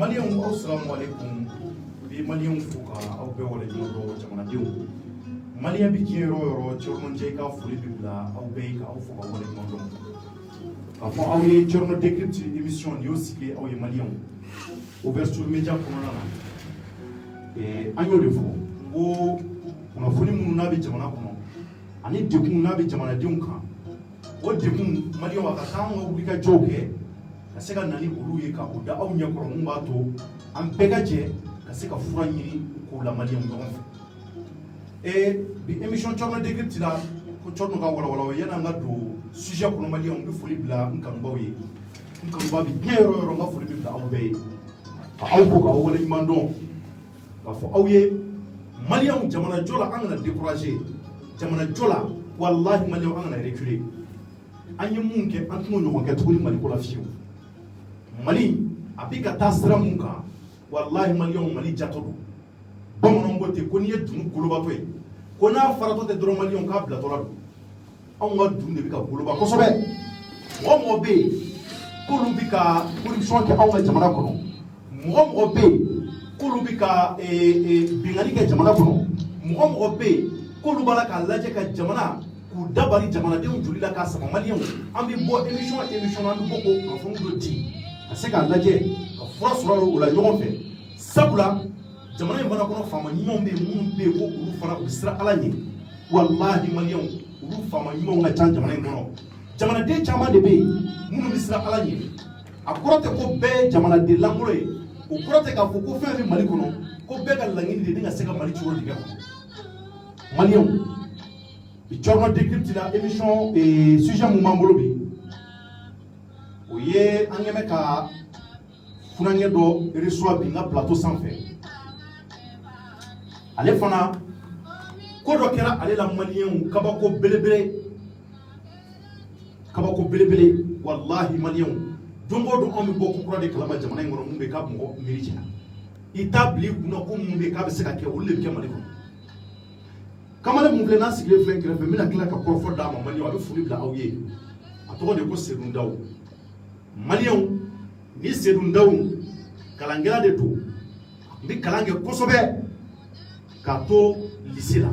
Maliens assalamu alaikum bi Maliens fuka aw be wala ñoro jamana diw Malien bi jero yoro chorno jeka fuli bibla aw be ka aw fuka wala ñoro afo aw ye chorno décrypte émission yo sikle aw ye Malien ouverture média kono na anyo de fo wo ona fuli munu na bi jamana kono ani dekun na bi jamana diw kan o dekun Malien wa ka tan o wuli ka joke ka se ka nani olu ye ka o da aw ɲɛkɔrɔ mun b'a to an bɛɛ ka jɛ ka se ka fura ɲini k'o la Malien ɲɔgɔn fɛ bi émission Chorno décrypte la ko Chorno ka walawala yanni an ka don sujet kɔnɔ Malien n bɛ foli bila n kanubaw ye n kanubaw bi diɲɛ yɔrɔ yɔrɔ n ka foli bɛ bila aw bɛɛ ye ka aw fo k'aw waleɲuman dɔn k'a fɔ aw ye Malien jamana jɔ la an kana décourager jamana jɔ la walahi Malien an kana reculer an ye mun kɛ an tɛn'o ɲɔgɔn kɛ tuguni Mali ko la fiyewu Mali a bɛ ka taa sira mun kan wallahi Malien Mali jato don bamananw ko ten ko n'i ye dunu golobatɔ ye ko n'a faratɔ tɛ dɔrɔn Malien k'a bilatɔla don anw ka dunu de bɛ ka goloba kosɛbɛ mɔgɔ mɔgɔ bɛ yen k'olu bɛ ka corruption kɛ anw ka jamana kɔnɔ mɔgɔ mɔgɔ bɛ yen k'olu bɛ ka bingani kɛ jamana kɔnɔ mɔgɔ mɔgɔ bɛ yen k'olu b'a la k'a lajɛ ka jamana k'u dabali jamanadenw joli la k'a sama Malien an bɛ bɔ émission an bɛ bɔ k'o kunnafoni dɔ di ka se k'a lajɛ ka fura sɔrɔ o la ɲɔgɔn fɛ sabula jamana in fana kɔnɔ faama ɲumanw bɛ yen minnu bɛ yen ko olu fana u bɛ siran Ala ɲɛ walahi Malien olu faama ɲumanw ka ca jamana in kɔnɔ jamanaden caman de bɛ yen minnu bɛ siran Ala ɲɛ a kɔrɔ tɛ ko bɛɛ ye jamanaden lankolon ye o kɔrɔ tɛ k'a fɔ ko fɛn bɛ Mali kɔnɔ ko bɛɛ ka laɲini de ni ka se ka Mali cogo tigɛ kɔnɔ Malien Chorno décrypte la émission sujet mun b'an bolo bi o ye an ɲɛmɛ ka funankɛ dɔ reçoit bi n ka plateau sanfɛ ale fana ko dɔ kɛra ale la Malien kabako belebele wallahi Malien don o don anw bɛ bɔ kura de kalama jamana in kɔnɔ mun bɛ k'a mɔgɔ miiri tiɲɛna i t'a bila i kunna ko mun bɛ k'a bɛ se ka kɛ olu de bɛ kɛ Mali kɔnɔ kamalen mun filɛ n'a sigilen filɛ kɛrɛfɛ n bɛna tila ka kɔrɔfɔ d'a ma Malien a bɛ foli bila aw ye a tɔgɔ de ko Seydou Ndaw Malien ni Seydou Ndaw kalankɛla de don n bɛ kalan kɛ kosɛbɛ k'a to lycée la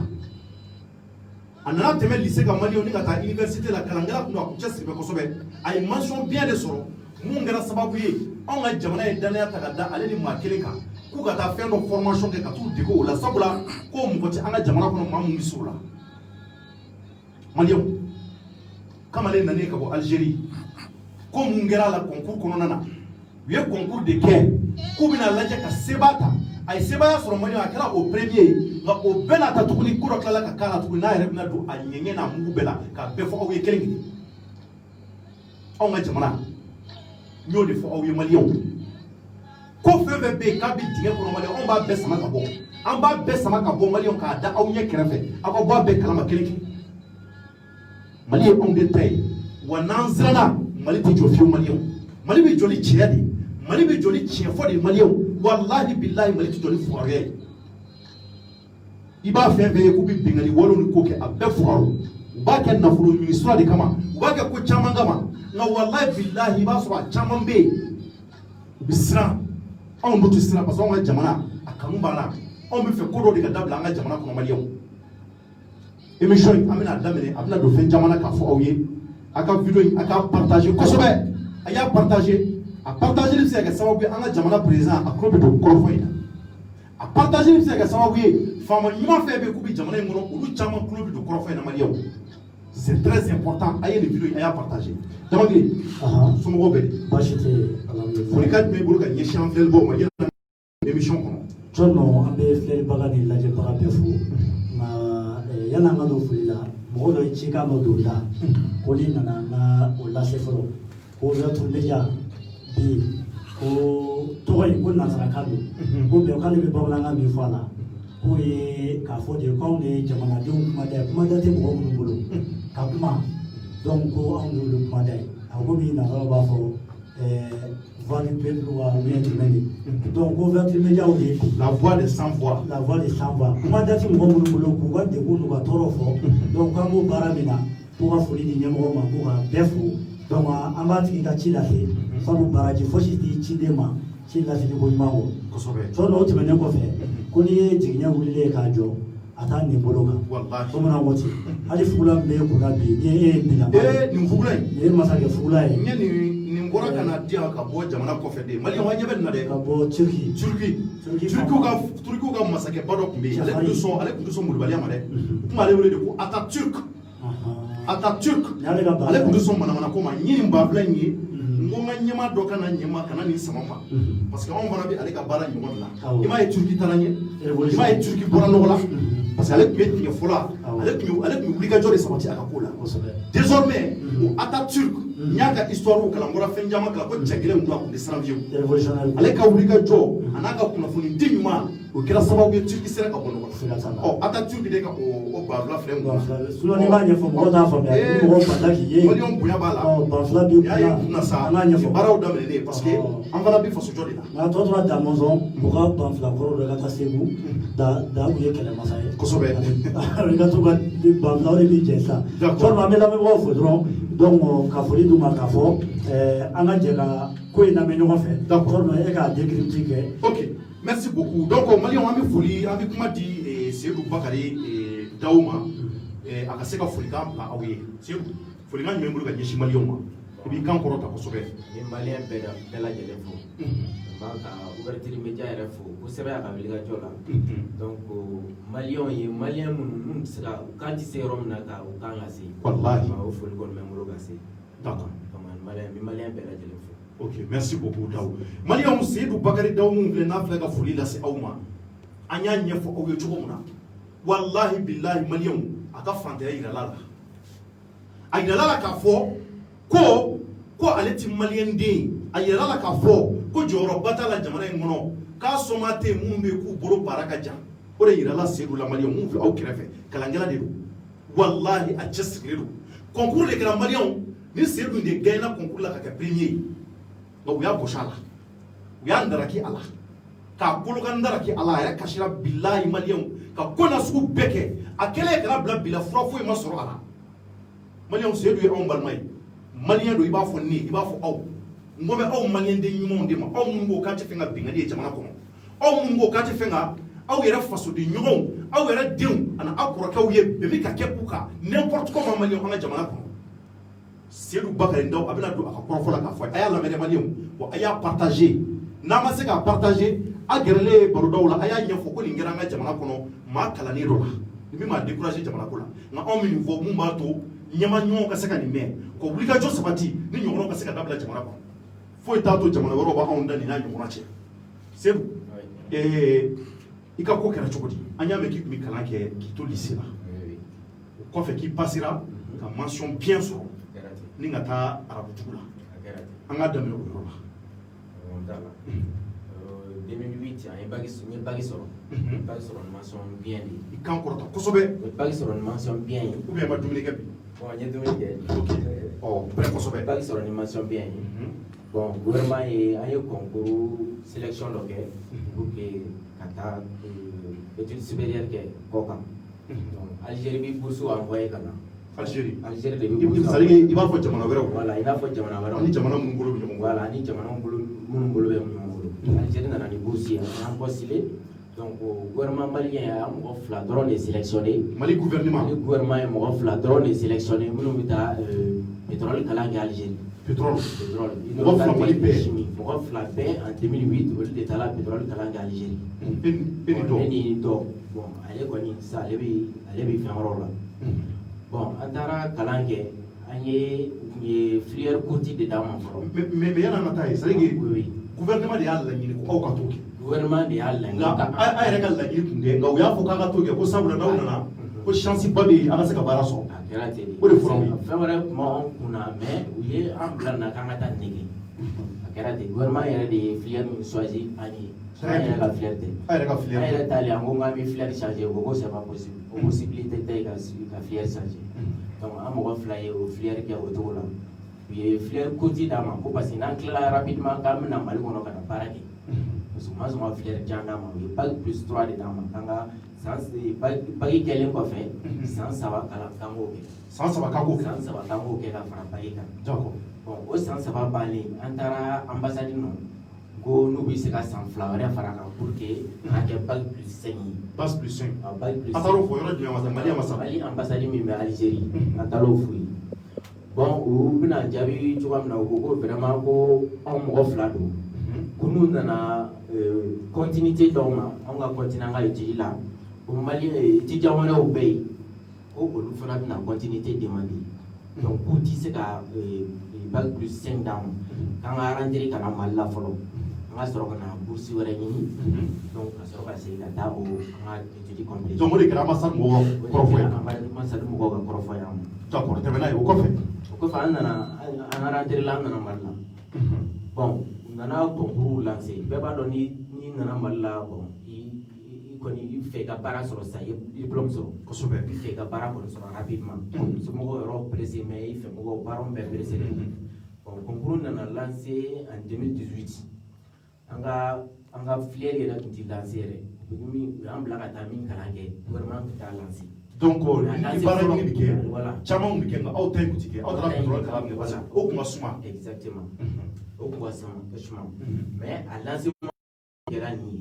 a nana tɛmɛ lycée kan Malien ni ka taa université la kalankɛla tun don a kun cɛsiri bɛ kosɛbɛ a ye mention bien de sɔrɔ mun kɛra sababu ye anw ka jamana ye danaya ta ka da ale ni maa kelen kan k'u ka taa fɛn dɔ formation kɛ ka t'u dege o la sabula ko mɔgɔ tɛ an ka jamana kɔnɔ maa mun bɛ se o la Malien kamalen nanen ka bɔ Algérie ko mun kɛra a la concours kɔnɔna na u ye concours de kɛ k'u bɛna lajɛ ka sebaa ta a ye sebaya sɔrɔ Malien a kɛra o premier ye nka o bɛɛ n'a ta tuguni ko dɔ tilala ka k'a la tuguni n'a yɛrɛ bɛna don a ɲɛŋɛ n'a mugu bɛɛ la k'a bɛɛ fɔ aw ye kelen kelen anw ka jamana n y'o de fɔ aw ye Malien ko fɛn fɛn bɛ yen k'a bɛ dingɛ kɔnɔ Malien anw b'a bɛɛ sama ka bɔ an b'a bɛɛ sama ka bɔ Malien k'a da aw ɲɛ kɛrɛfɛ aw ka bɔ a bɛɛ kalama kelen kelen Mali ye anw de ta ye wa n'an siranna Mali tɛ jɔ fiyewu Malien Mali bɛ jɔ ni tiɲɛ de Mali bɛ jɔ ni tiɲɛ fɔ de Malien wallahi billahi Mali tɛ jɔ ni fugariya ye i b'a fɛn fɛn ye k'u bɛ bingani walew ni ko kɛ a bɛɛ fugaro u b'a kɛ nafolo ɲini sira de kama u b'a kɛ ko caman kama nka wallahi billahi i b'a sɔrɔ a caman bɛ yen u bɛ siran anw dun tɛ siran parce que anw ka jamana a kanu b'an na anw bɛ fɛ ko dɔ de ka dabila an ka jamana kɔnɔ Malien émission in an bɛna daminɛ a bɛna don fɛn caman na k'a fɔ aw ye a ka video in a k'a partager kosɛbɛ a y'a partager a partager bɛ se ka kɛ sababu ye an ka jamana président a tulo bɛ don kɔrɔfɔ in na a partager bɛ se ka kɛ sababu ye faama ɲuman fɛn bɛ k'u bɛ jamana in kɔnɔ olu caman tulo bɛ don kɔrɔfɔ in na Malien c'est très important a ye nin video in a y'a partager Damakɛ somɔgɔw bɛ di baasi tɛ folikan jumɛn b'i bolo ka ɲɛsin an filɛlibaw ma yanni émission kɔnɔ Chorno an bɛ filɛlibaga ni lajɛbaga bɛɛ fo nka yanni an ka don foli la mɔgɔ dɔ ye cikan dɔ don da ko ni nana n ka o lase fɔlɔ ko ouverture média bi ko tɔgɔ in ko nanzarakan don ko bɛn k'ale bɛ bamanankan min fɔ a la k'o ye k'a fɔ de k'anw de ye jamanadenw kumada tɛ mɔgɔ minnu bolo ka kuma donc ko anw de y'olu kumada ye a ko min nanzaraw b'a fɔ voix du peuple wa bien jumɛn de donc ouverture média o de la voix des sans voix kumada tɛ mɔgɔ minnu bolo k'u ka degun n'u ka tɔɔrɔ fɔ donc an b'o baara min na k'u ka foli di ɲɛmɔgɔw ma k'u ka bɛɛ fo donc an b'a tigi ka ci lase sabu baraji fosi tɛ ciden ma ci lasili ko ɲuman ko kosɛbɛ so dɔw tɛmɛnen kɔfɛ ko n'i ye jigiɲɛ wulilen k'a jɔ a taa nin bolo kan wallahi bamanan ko ten hali fugula min bɛ e kunna bi ni e ye bilama nin fugula in nin ye masakɛ fugula ye n ye nin bɔra ka na di yan ka bɔ jamana kɔfɛ de maliyɛnw an ɲɛ bɛ nin na dɛ ka bɔ Turki Turkiw ka masakɛba dɔ tun bɛ yen ale tun tɛ sɔn Molibaliya ma dɛ u tun b'ale wele de ko Ataturk ale tun tɛ sɔn manamana ko ma n ye nin banfula in ye n ko n ka ɲɛmaa dɔ ka na ɲɛma ka na nin sama ma parce que anw fana bɛ ale ka baara ɲɔgɔn de la i m'a ye Turki taara ɲɛ i m'a ye Turki bɔra nɔgɔ la parce que ale tun bɛ tigɛ fɔlɔ ale tun bɛ wulikajɔ de sabati a ka ko la désormais o Ataturk n y'a ka histoire kalan n bɔra fɛn caman kalan ko cɛ kelen tun a tun tɛ siran fiyewu ale ka wulikajɔ a n'a ka kunnafoni di ɲuman o kɛra sababu ye Turki sera ka bɔ nɔgɔ la Ataturk de ka o banfula filɛ n kunna sinon n'i b'a ɲɛfɔ mɔgɔw t'a faamuya ni mɔgɔw banna k'i ye maliyɛnw bonya b'a la banfula b'i y'a ye n kunna sa an k'a ɲɛfɔ baaraw daminɛnen parce que an fana bɛ fasojɔ de la nka tɔ tora da mɔnzɔn u ka banfula kɔrɔ dɔ ka taa segu da tun ye kɛlɛmasa ye kosɛbɛ i ka to ka banfulaw de b'i jɛ sa sɔrɔ an bɛ lamɛnbagaw fo dɔrɔn donc ka foli d'u ma k'a fɔ an ka jɛ ka ko in lamɛn ɲɔgɔn fɛ sɔrɔ e k'a décrypter kɛ ok merci beaucoup donc maliyɛnw an bɛ foli an bɛ kuma di Seydou Bakari Dawu ma a ka se ka folikan bila aw ye Seydou folikan jumɛn bolo ka ɲɛsin maliyɛnw ma i b'i kan kɔrɔta kosɛbɛ ni maliyɛn bɛɛ lajɛlen fo n b'a ka ouverture média yɛrɛ fo kosɛbɛ a ka wulikajɔ la donc maliyɛnw ye maliyɛn minnu tɛ se ka u kan tɛ se yɔrɔ min na ka u kan ka se wallahi o foli kɔni bɛ n bolo ka se d'accord maliyɛn bɛɛ lajɛlen fo ok merci beaucoup Dawu maliyɛnw Seydou Bakari Dawu min filɛ n'a filɛ ka foli lase aw ma an y'a ɲɛfɔ aw ye cogo min na wallahi billahi maliyɛnw a ka fantanya yirala la a yirala la k'a fɔ ko ale ti maliyɛn den ye a yirala la k'a fɔ ko jɔyɔrɔba t'a la jamana in kɔnɔ k'a sɔnma tɛ yen minnu bɛ yen k'u bolo baara ka jan o de yirala Seydou la maliyɛnw minnu filɛ aw kɛrɛfɛ kalankɛla de don wallahi a cɛsirilen don concours de kɛra maliyɛnw ni Seydou de gagnera concours la ka kɛ premier ye nka u y'a gosi a la u y'a ndaraki a la k'a kolokan ndaraki a la a yɛrɛ kasira bilahi maliyɛnw ka ko na sugu bɛɛ kɛ a kɛlen kana bila bila fura foyi ma sɔrɔ a la maliyɛnw Seydou ye anw balima ye maliyɛn don i b'a fɔ ne i b'a fɔ aw n ko bɛ aw maliyɛn den ɲumanw de ma aw minnu ko k'a tɛ fɛn ka bɛnkanni ye jamana kɔnɔ aw minnu ko k'a tɛ fɛn ka aw yɛrɛ fasoden ɲɔgɔnw aw yɛrɛ denw ani aw kɔrɔkɛw ye bɛn bɛ ka kɛ k'u kan n'importe comment maliyɛnw an ka jamana kɔnɔ Seydou Bakari Dawu a bɛna don a ka kɔrɔfɔ la k'a fɔ a y'a lamɛn dɛ maliyɛnw wa a y'a partager n'a ma se k'a partager a gɛrɛlen barodaw la a y'a ɲɛfɔ ko nin kɛra an ka jamana kɔnɔ maa kalannen dɔ la ni min m'a décourager jamana ko la nka anw bɛ nin fɔ mun b'a to ɲɛma ɲɔgɔnw ka se ka nin mɛn ka wulikajɔ sabati ni ɲɔgɔnnaw ka se ka dabila jamana kɔnɔ foyi t'a to jamana wɛrɛw b'anw da nin n'a ɲɔgɔnna cɛ Seydou i ka ko kɛra cogo di an y'a mɛn k'i tun bɛ kalan kɛ k'i to lycée la o kɔfɛ k'i passera ka mention bien sɔrɔ ni ka taa arabujugu la an ka daminɛ o yɔrɔ la 2008 an ye bagi sɔrɔ ni mention bien de i kan kɔrɔta kosɛbɛ bagi sɔrɔ ni mention bien ye ou bien i ma dumuni kɛ bi bon n ye dumuni kɛ bɛrɛ kosɛbɛ bagi sɔrɔ ni mention bien ye bon gouvernement ye an ye concours sélection dɔ kɛ pour que ka taa étude supérieure kɛ kɔ kan Algérie bi bourse envoyé ka na Algérie de bɛ bourse i b'a fɔ jamana wɛrɛw voilà i n'a fɔ jamana wɛrɛw ani jamana minnu bolo bɛ ɲɔgɔn voilà ani jamana minnu bolo bɛ ɲɔgɔn bolo Algérie nana ni bourse ye an postulé donc gouvernement malien a mɔgɔ fila dɔrɔn de sélectionné Mali gouvernement ye mɔgɔ fila dɔrɔn de sélectionné minnu bɛ taa pétrole kalan kɛ Algérie pétrole mɔgɔ fila bɛɛ en 2008 olu de taara pétrole kalan kɛ Algérie ne ni dɔ bon ale kɔni sisan ale bɛ fɛn wɛrɛw la bon an taara kalan kɛ an ye filière courte de d'an ma fɔlɔ mais yanni an ka taa yen c'est à dire gouvernement de y'a laɲini ko aw ka t'o kɛ gouvernement de y'a laɲini a yɛrɛ ka laɲini tun tɛ nka u y'a fɔ k'a ka t'o kɛ ko sabula n'aw nana ko chance ba bɛ yen an ka se ka baara sɔrɔ a kɛra ten de o de fɔra aw ye fɛn wɛrɛ tun b'anw kun na mais u ye an bila nin na k'an ka taa nege a kɛra ten gouvernement yɛrɛ de ye filière min choisi an ye an yɛrɛ ka filière tɛ an yɛrɛ taalen an ko k'an bɛ filière changer o ko c'est pas possible o possibilité tɛ ka filière changer donc an mɔgɔ fila ye o filière kɛ o cogo la u ye filière courte d'an ma ko parce que n'an tilala rapidement k'an bɛna Mali kɔnɔ ka na baara kɛ parce que u ma sɔn ka filière jan d'an ma u ye bac plus 3 de d'an ma k'an ka bagi kɛlen kɔfɛ san 3 kalan k'an k'o kɛ san 3 k'an k'o kɛ san 3 k'an k'o kɛ ka fara bagi kan d'accord bon o san 3 bannen an taara ambassade nɔ ko n'u bɛ se ka san 2 wɛrɛ fara kan pour que a kɛ bac plus 5 ye. bac plus 5. bac plus 5. a taar'o fɔ yɔrɔ jumɛn ma sa Mali ambassade. Mali ambassade min bɛ Algérie a taar'o f'u ye. Bon u bɛna jaabi cogoya min na u ko ko vraiment ko anw mɔgɔ 2 don. Ko n'u nana continuité dɔw ma anw ka continuer an ka étude la ko Mali étudiant wɛrɛw bɛ yen ko olu fana bɛna continuité demander. Donc k'u tɛ se ka bac plus 5 d'an ma k'an ka rentrer ka na Mali la fɔlɔ. An ka sɔrɔ ka na bourse wɛrɛ ɲini. Donc ka sɔrɔ ka segin ka taa o an ka étude complète. Donc o de kɛra ambassade mɔgɔw ka kɔrɔfɔ ye. Ambassade mɔgɔw ka kɔrɔfɔ y'an ma. D'accord tɛmɛ n'a ye o kɔfɛ. O kɔfɛ an ka rentrer la an nana Mali la. Bon u nana concours lancer bɛɛ b'a dɔn ni nana Mali la bon kɔni i fɛ ka baara sɔrɔ sisan i ye diplôme sɔrɔ. Kosɛbɛ. I fɛ ka baara kɔni sɔrɔ rapidement. Somɔgɔw yɔrɔ pressé mais i fɛ mɔgɔw parents bɛɛ pressé. Bon concours nana lancer en 2018. An ka filière yɛrɛ tun tɛ lancer yɛrɛ. U y'an bila ka taa min kalan kɛ gouvernement tun t'a lancer. Donc ni baara ɲini bɛ kɛ voilà caman bɛ kɛ nka aw ta in kun tɛ kɛ aw taara pétrole kalan min kɛ parce que o kun ka suma. Exactement. O kun ka suma mais a lancement kɛra nin ye.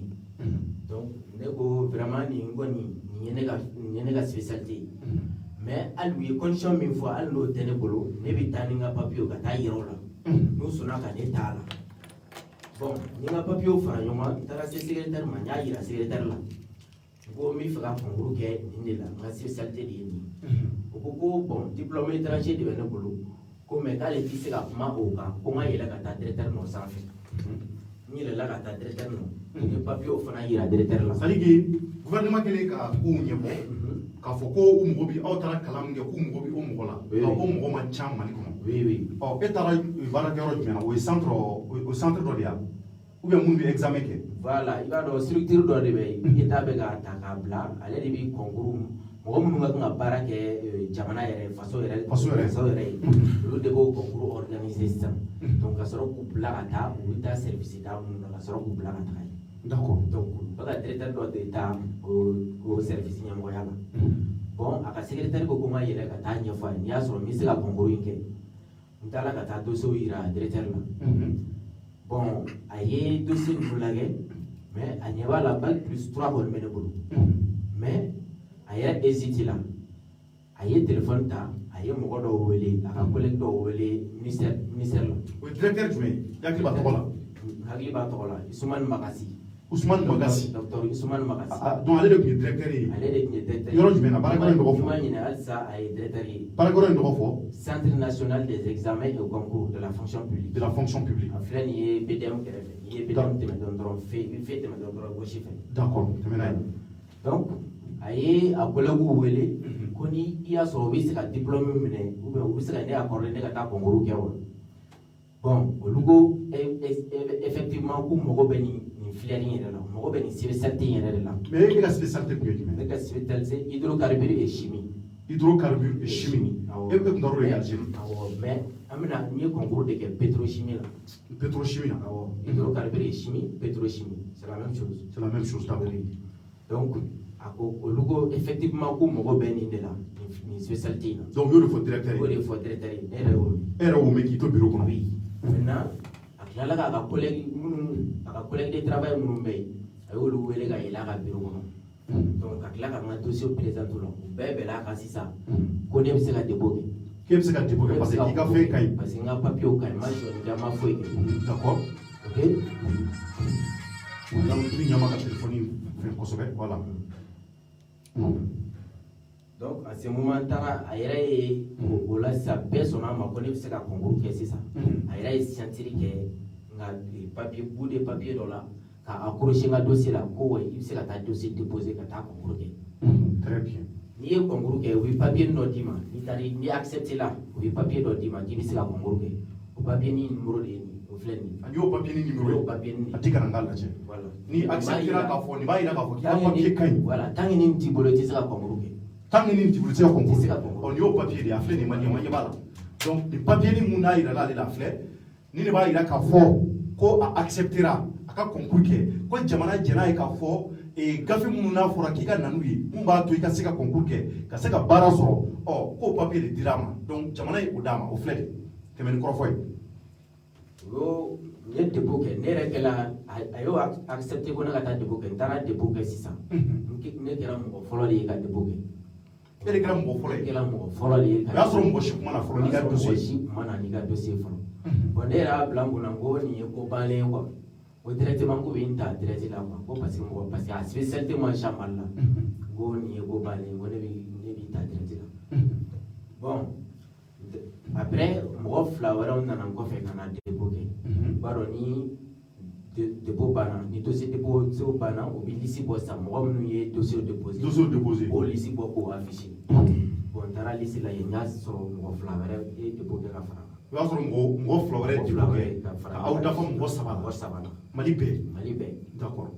Donc ne ko vraiment nin kɔni nin ye ne ka spécialité ye. Mais hali u ye condition min fɔ hali n'o tɛ ne bolo ne bɛ taa ni n ka papier ka taa yira o la. N'u sɔnna ka ne t'a la. Bon ni n ka papier fara ɲɔgɔn kan n taara se secrétaire ma n y'a yira secrétaire la. Ko n bɛ fɛ ka concours kɛ nin de la n ka spécialité de ye nin ye. O ko bon diplôme étranger de bɛ ne bolo ko mais k'ale tɛ se ka kuma o kan ko n ka yɛlɛ ka taa directeur nɔ sanfɛ. N yɛlɛla ka taa directeur nɔ. N ye papier fana yira directeur la. C'est à dire que gouvernement kɛlen ka kow ɲɛbɔ k'a fɔ ko u mago bɛ aw taara kalan min kɛ k'u mago bɛ o mɔgɔ la nka o mɔgɔ man ca Mali kɔnɔ. Oui oui. Ɔ e taara baarakɛyɔrɔ jumɛn na o ye centre dɔ de ye ou bien minnu bɛ examen kɛ. Voilà i b'a dɔn structure dɔ de bɛ yen État bɛ k'a ta k'a bila ale de bɛ concours mɔgɔ minnu ka kan ka baara kɛ jamana yɛrɛ faso yɛrɛ ye olu de b'o concours organiser sisan. Donc ka sɔrɔ k'u bila ka taa u bɛ taa service da minnu na ka sɔrɔ k'u bila ka taga yen. D'accord. Donc u bɛ ka directeur dɔ de ta o service ɲɛmɔgɔya la. Bon a ka secrétaire ko n ka yɛlɛ ka taa ɲɛfɔ a ye n'i y'a sɔrɔ n bɛ se ka concours in kɛ n taara ka taa dossier yira directeur la. Bon a ye dossier ninnu lajɛ mais a ɲɛ b'a la bac plus 3 kɔni bɛ ne bolo mais a yɛrɛ hésité la a ye téléphone ta a ye mɔgɔ dɔw wele a ka collègue dɔw wele ministère la. O ye directeur jumɛn ye i hakili b'a tɔgɔ la. Hakili b'a tɔgɔ la Ousmane Magasi. Ousmane Magasi. Docteur Ousmane Magasi. Donc ale de tun ye directeur ye. Ale de tun ye directeur ye. Yɔrɔ jumɛn na baarakɛyɔrɔ in tɔgɔ fɔ. I ma ɲinɛ halisa a ye directeur ye. Baarakɛyɔrɔ in tɔgɔ fɔ. Centre national des examens et concours de la fonction publique. De la fonction publique. A filɛ nin ye BDM kɛrɛfɛ n'i ye BDM tɛmɛ dɔrɔn fe tɛmɛ dɔrɔn gauche fɛ. D'accord tɛmɛ n'a ye. Donc a ye a collègue wele ko ni i y'a sɔrɔ u bɛ se ka diplôme minɛ ou bien u bɛ se ka ne accorder ne ka taa concours kɛ wa. Bon olu ko effectivement k'u mago bɛ nin filière in yɛrɛ la u mago bɛ nin spécialité in yɛrɛ de la. Mais e ka spécialité tun ye jumɛn. Ne ka spécialité hydrocarbures et chimie. Hydrocarbures et chimie. E tun taar'o de kɛ Algérie. Awɔ mais an bɛna n ye concours de kɛ pétrochimie la. Pétrochimie la. Awɔ hydrocarbures et chimie pétrochimie c'est la même chose. C'est la même chose d'accord. Donc a ko olu ko effectivement k'u mago bɛ nin de la nin spécialité in na. Donc u y'o de fɔ directeur ye. O de fɔ directeur ye ne yɛrɛ y'o mɛn. E yɛrɛ y'o mɛn k'i to bureau kɔnɔ. Oui maintenant a tilala k'a ka collègue de travail minnu bɛ yen a y'olu wele ka yɛlɛ a ka bureau kɔnɔ. Donc ka tila ka n ka dossier présenter o la u bɛɛ bɛnna a kan sisan ko ne bɛ se ka dépôt kɛ. K'e bɛ se ka dépôt kɛ parce que k'i ka fɛn ka ɲi. Parce que n ka papier ka ɲi n ma sɔnni kɛ n ma foyi kɛ. D'accord. Ok. Donc i bɛ ɲama ka téléphone fɛn kosɛbɛ voilà. Donc à ce moment taara a yɛrɛ ye o la sisan bɛɛ sɔnna a ma ko ne bɛ se ka concours kɛ sisan a yɛrɛ ye signature kɛ n ka papier bout de papier dɔ la ka accrocher n ka dossier la ko wa i bɛ se ka taa dossier déposer ka taa concours kɛ. Très bien. N'i ye concours kɛ u bɛ papier dɔ d'i ma n'i taara n'i accepté la u bɛ papier dɔ d'i ma k'i bɛ se ka concours kɛ o papier ni numéro de ye nin o filɛ nin ye. A y'o papier ni numéro ye. O papier ni. A ti kana n k'a lajɛ. Voilà. Ni accepté la k'a fɔ nin b'a yira k'a fɔ k'i ka papier ka ɲi. Voilà tant que nin t'i bolo i tɛ se ka concours kɛ. Tant que nin t'i bolo i tɛ se ka concours kɛ. Ɔ nin y'o papier de ye a filɛ nin ma ɲɛ b'a la. Donc nin papier ni mun n'a yira l'ale la filɛ ni de b'a yira k'a fɔ ko a acceptera a ka concours kɛ ko jamana jɛn'a ye k'a fɔ gafe minnu n'a fɔra k'i ka na n'u ye mun b'a to i ka se ka concours kɛ ka se ka baara sɔrɔ k'o papier de dira a ma donc jamana ye o d'a ma o filɛ de tɛmɛ ni kɔrɔfɔ ye. O ye dépôt kɛ ne yɛrɛ kɛla a y'o accepté ko ne ka taa dépôt kɛ n taara dépôt kɛ sisan ne kɛra mɔgɔ fɔlɔ de ye ka dépôt kɛ e de kɛra mɔgɔ fɔlɔ ye kɛra mɔgɔ fɔlɔ de ye o y'a sɔrɔ mɔgɔ si kuma na fɔlɔ n'i ka dossier mɔgɔ si kuma na n'i ka dossier fɔlɔ bon ne yɛrɛ y'a bila n kunna ko nin ye ko bannen ye quoi ko directement ko bɛ n ta direct la quoi ko parce que a spécialité ma ca Mali la ko nin ye ko bannen ko ne b'i ta direct la bon après mɔgɔ fila wɛrɛw nana n kɔfɛ ka na dépôt kɛ b'a dɔn ni dépôt banna ni dossier dépôt banna o bɛ liste bɔ sisan mɔgɔ minnu ye dossier déposé o liste bɔ k'o affiché bon n taara liste la yen n y'a sɔrɔ mɔgɔ fila wɛrɛ ye dépôt kɛ ka fara o y'a sɔrɔ mɔgɔ fila wɛrɛ dépôt kɛ ka aw dafa mɔgɔ saba la Mali bɛɛ d'accord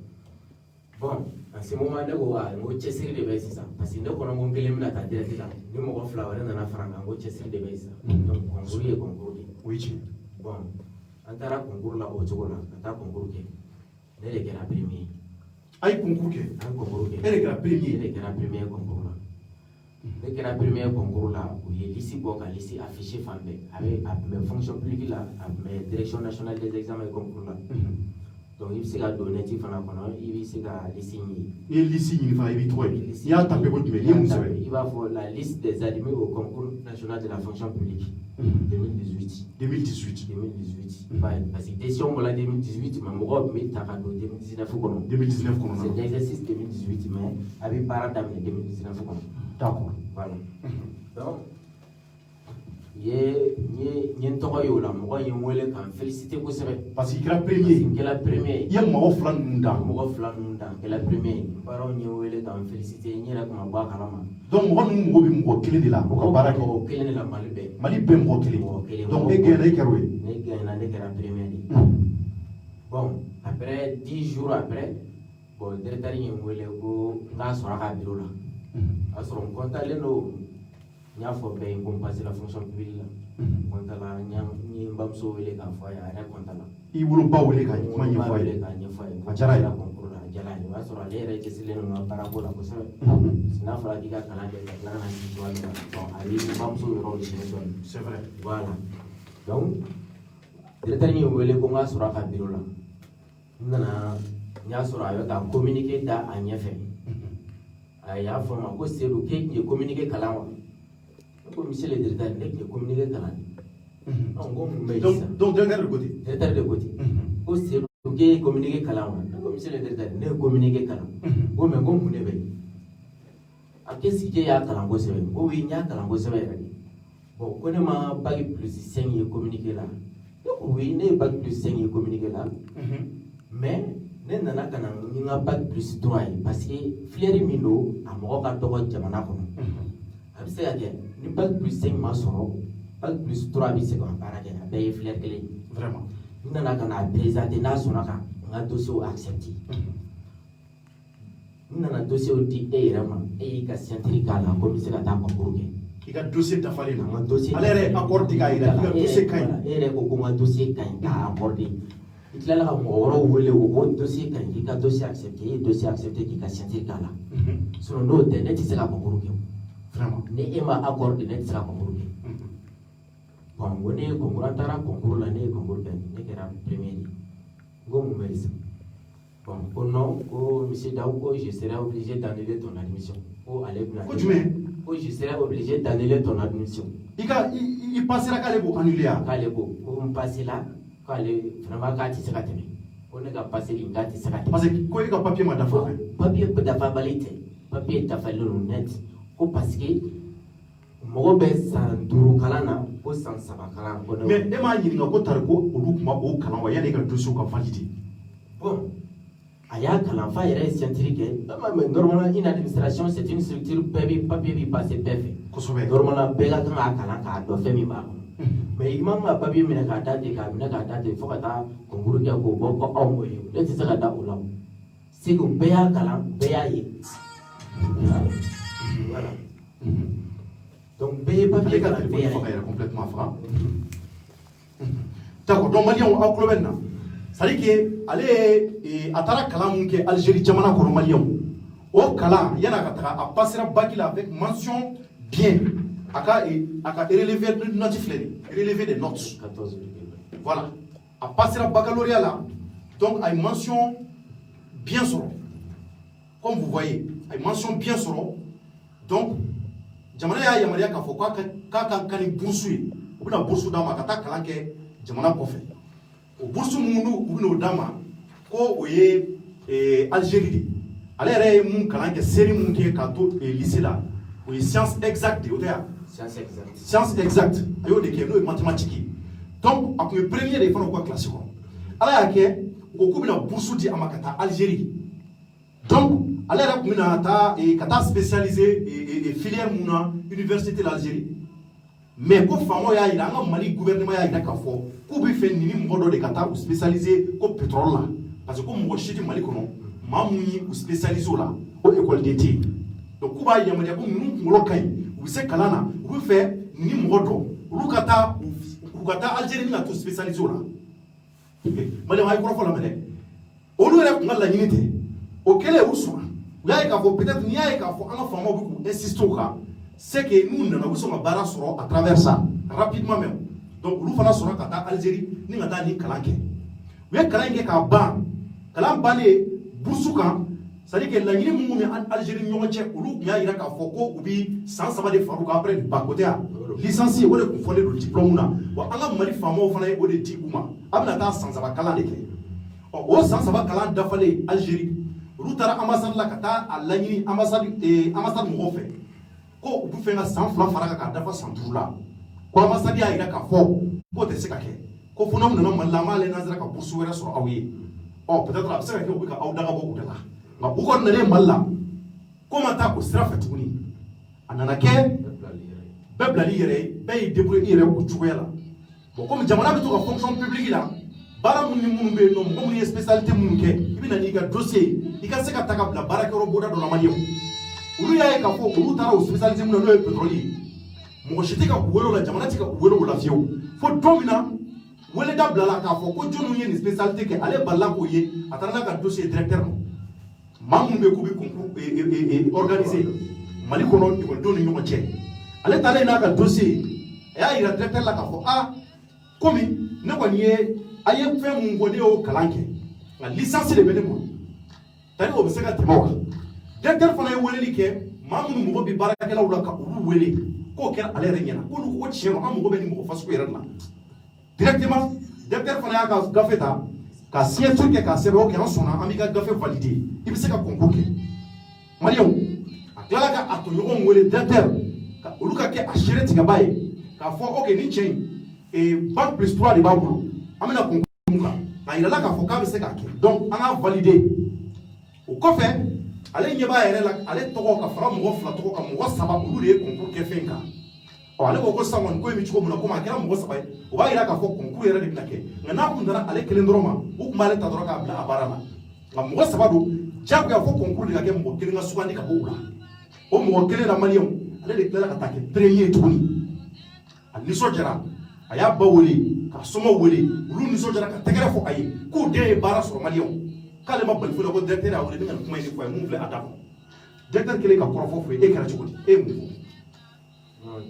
bon à ce moment ne ko n ko cɛsiri de bɛ sisan parce que ne kɔnɔ ko n kelen bɛna taa direct la ni mɔgɔ fila wɛrɛ nana fara n kan n ko cɛsiri de bɛ sisan donc concours ye concours de o ye tiɲɛ bon an taara concours la o cogo la ka taa concours kɛ ne de kɛra premier a ye concours kɛ an concours kɛ e de kɛra premier ne de kɛra premier concours la ne kɛra premier concours la u ye liste bɔ ka liste affiché fan bɛɛ a tun bɛ fonction publique la a tun bɛ direction nationale des examens et concours la donc il bɛ se ka don net fana kɔnɔ i bɛ se ka liste ɲini n'i ye liste ɲini fana i b'i tɔgɔ ye n'i y'a tapé ko jumɛn n'i ye mun sɛbɛn i b'a fɔ la liste des admis au concours national de la fonction publique 2018 parce que décision bɔra 2018 mais mɔgɔw tun bɛ ta ka don 2019 kɔnɔ 2019 kɔnɔ c'est l'exercice 2018 mais a bɛ baara daminɛ 2019 kɔnɔ d'accord voilà donc ye n tɔgɔ ye o la mɔgɔ ye n wele ka n félicité kosɛbɛ parce que i kɛra premier n kɛra premier i ye mɔgɔ fila ninnu dan n kɛra premier baaraw ye n wele ka n félicité n yɛrɛ tun ma bɔ a kalama donc mɔgɔ ninnu mago bɛ mɔgɔ kelen de la o ka baara kɛ mɔgɔ kelen de la Mali bɛɛ mɔgɔ kelen donc e gagné e kɛra o ye ne gagné ne kɛra premier de bon après 10 jours après bon directeur ye n wele ko n k'a sɔrɔ a ka bureau la a sɔrɔ n content don n y'a fɔ bɛɛ ye ko n passé la fonction publique la content la n ye n bamuso wele k'a fɔ a ye a yɛrɛ content la i woloba wele ka kuma ɲɛfɔ a ye a diyara ye concours la a diyara ye o y'a sɔrɔ ale yɛrɛ cɛsirilen don n ka baarako la kosɛbɛ n'a fɔra k'i ka kalan kɛ ka tila ka na sigi cogoya min na bon a b'i bamuso yɔrɔ siɲɛ dɔɔni c'est vrai voilà donc directeur ye n wele ko n k'a sɔrɔ a ka bureau la n nana n y'a sɔrɔ a bɛ ka communiqué da a ɲɛfɛ a y'a fɔ n ma ko Seydou k'e tun ye communiqué kalan wa ne ko monsieur le directeur ne tun ye communiqué kalan de ko mun bɛ yen sisan donc directeur de ko ten directeur de ko ten ko Seydou k'e ye communiqué kalan wa ne ko monsieur le directeur ne ye communiqué kalan ko mais ko mun de bɛ yen a ko est-ce que e y'a kalan kosɛbɛ ko oui n y'a kalan kosɛbɛ yɛrɛ de bon ko ne ma bac plus 5 ye communiqué la ne ko oui ne ye bac plus 5 ye communiqué la mais ne nana ka na n ka bac plus 3 ye parce que filière min don a mɔgɔ ka dɔgɔ jamana kɔnɔ a bɛ se ka kɛ ni bac plus 5 ma sɔrɔ bac plus 3 bɛ se ka baara kɛ a bɛɛ ye filière kelen ye vraiment n nana ka na présenter n'a sɔnna ka n ka dossier accepté n nana dossier di e yɛrɛ ma e y'i ka signature k'a la ko n bɛ se ka taa concours kɛ i ka dossier dafalen n na ka dossier ale yɛrɛ accord di k'a yira k'i ka dossier ka ɲi e yɛrɛ ko ko n ka dossier ka ɲi k'a accordé i tilala ka mɔgɔ wɛrɛw wele o ko dossier ka ɲi k'i ka dossier accepté e ye dossier accepté k'i ka signature k'a la sinon n'o tɛ ne tɛ se ka concours kɛ vraiment ni e ma accordé ne tɛ se ka concours kɛ bon n ko ne ye concours an taara concours la ne ye concours kɛ ne kɛra premier de n ko mun bɛ sisan bon ko non ko monsieur Daou ko je serai obligé d'annuler ton admission ko ale bɛna ko jumɛn ko je serai obligé d'annuler ton admission i passera k'ale b'o annuler a k'ale ko n passé la k'ale vraiment k'a tɛ se ka tɛmɛ ko ne ka passé nin k'a tɛ se ka tɛmɛ parce que ko e ka papier ma dafa fɛ papier dafabali tɛ papier dafalen don net ko parce que mɔgɔ bɛ san 5 kalan na ko san 3 kalan ko mais e m'a ɲininka ko tari ko olu tun b'o kalan wa yanni e ka dossier ka valide bon a y'a kalan fa yɛrɛ ye signature kɛ mais normalement une administration c'est une structure bɛɛ bɛ papier bɛ passer bɛɛ fɛ kosɛbɛ normalement bɛɛ ka kan k'a kalan k'a dɔn fɛn min b'a kɔnɔ mais i man ka papier minɛ k'a da ten k'a minɛ k'a da ten fo ka taa concours kɛ k'o bɔ ko aw m'o ye ne tɛ se ka da o la Segu bɛɛ y'a kalan bɛɛ y'a ye voilà donc bɛɛ ye papier kalan bɛɛ y'a ye complètement faga d'accord donc maliyɛnw aw tulo bɛ nin na c'est à dire que ale ye a taara kalan mun kɛ Algérie jamana kɔnɔ maliyɛnw o kalan yanni a ka taga a passera bac la avec mention bien a ka relevé de notes filɛ nin relevé des notes 14 voilà a passé le baccalauréat là, donc a une mention bien sur. Comme vous voyez, a une mention bien sur. Donc, jamana ya yamaria ka fo ka kan boursu ou na boursu dama ka ta kalanke jamana ko fe o boursu mundu ou no dama ko oye Algérie ale re mun kalanke série mun ke ka to lycée là o science exacte o ya science exacte ayo de ke no mathématique donc a ko premier de fa ko classe ko ala ya ke ko kubina boursu di amakata Algérie donc ale ra kumina ta kata spécialisé et filière muna université de l'Algérie mais ko famo ya ira nga Mali gouvernement ya ira ka fo ku bi fe ni mo do de kata ou spécialisé ko pétrole là parce que ko mo chiti Mali kono mamuni ou spécialisé là au école d'été donc ku ba yamanya ko nu ngolo kay ou se kalana ou fe ni mo do lu kata Algérie na to spécialisé là Mali ay ko fo la mele olu re ko ngala nyinite o kele usuma peut-être n'y a qu'à insister c'est que nous n'avons pas à travers ça rapidement même donc nous faisons ça quand Algérie ni ngata ni kalanke we kalanke ka ban kalan bané bursukan c'est-à-dire que la ñini mu mi Algérie ñoo ci ulu ya ira ka foko ubi sans savoir de faruka après du bacoté licencié wala ko fondé le diplôme na wa anga mari famo fana o de tiguma abna ta sans savoir kalan de ke o sans savoir kalan dafale Algérie Routara ambassade la kata à l'année ambassade mo fait ko bu fe na 100 francs faraka ka dafa 100 la ko ambassade ya ira ka fo ko te seka ke ko funa mun na mallama le nazara ka bursu wera so awi peut-être absaka ke ko ka awdaga bo kudala ma bu ko na le malla ko mata ko sira fatuni anana ke beblali yere bay débrouiller yere ko tuwela bon comme jamana bi to ka fonction publique là bara mun ni mun be no mo mun spécialité mun ke ibina ni ga dossier ika se ka taka bla bara ke roboda do la maliyo ulu ya ka fo ulu tara o spécialité mun no pétrolier mo shite ka kuwelo la jamana tika kuwelo la fiyo fo domina wele da bla la ka fo ko jonu ye ni spécialité ke ale balla ko ye atana ka dossier directeur no mamun be ko bi concours organisé mali ko no ko do ni ñoko ci ale tale na ka dossier ya ira directeur la ka fo komi ne ko ni aye fɛn mun ko ne y'o kalan kɛ nka licence de bɛ ne bolo tari o bɛ se ka tɛmɛ o kan directeur fana ye weleli kɛ maa minnu mɔgɔ bɛ baarakɛlaw la ka olu wele k'o kɛra ale yɛrɛ ɲɛna k'olu ko tiɲɛ don an mɔgɔ bɛ nin mɔgɔ fasugu yɛrɛ la directement directeur fana y'a ka gafe ta ka signature kɛ k'a sɛbɛn o kɛ an sɔnna an b'i ka gafe valider i bɛ se ka concours kɛ maliyɛnw a tilala ka a tɔɲɔgɔnw wele directeur ka olu ka kɛ a seere tigɛba ye k'a fɔ ok nin cɛ in bac plus 3 de b'a bolo amena konkuruka a yirala ka fo ka be se ka kɛ donc an ka valider o kɔfɛ ale ɲɛ b'a yɛrɛ la ale tɔgɔ ka fara mɔgɔ fila tɔgɔ ka mɔgɔ saba olu de ye concours kɛ fɛn kan ale ko ko sisan kɔni ko in bɛ cogo min na komi a kɛra mɔgɔ saba ye o b'a yira k'a fɔ concours yɛrɛ de bɛna kɛ nka n'a kun dara ale kelen dɔrɔn ma u tun b'ale ta dɔrɔn k'a bila a baara la nka mɔgɔ saba don diyagoya fo concours de ka kɛ mɔgɔ kelen ka sugandi ka bɔ o la o mɔgɔ kelen na maliyɛnw ale de tilala ka taa kɛ premier tuguni a nisɔndiyara a y'a ba wele ka somɔw wele olu nisɔndiyara ka tɛgɛrɛ fɔ a ye k'u den ye baara sɔrɔ maliyɛnw k'ale ma bali foyi la ko directeur y'a wele ne ka nin kuma in de fɔ a ye mun filɛ a da kɔnɔ directeur kelen ka kɔrɔfɔ fɔ e kɛra cogo di e ye mun fɔ.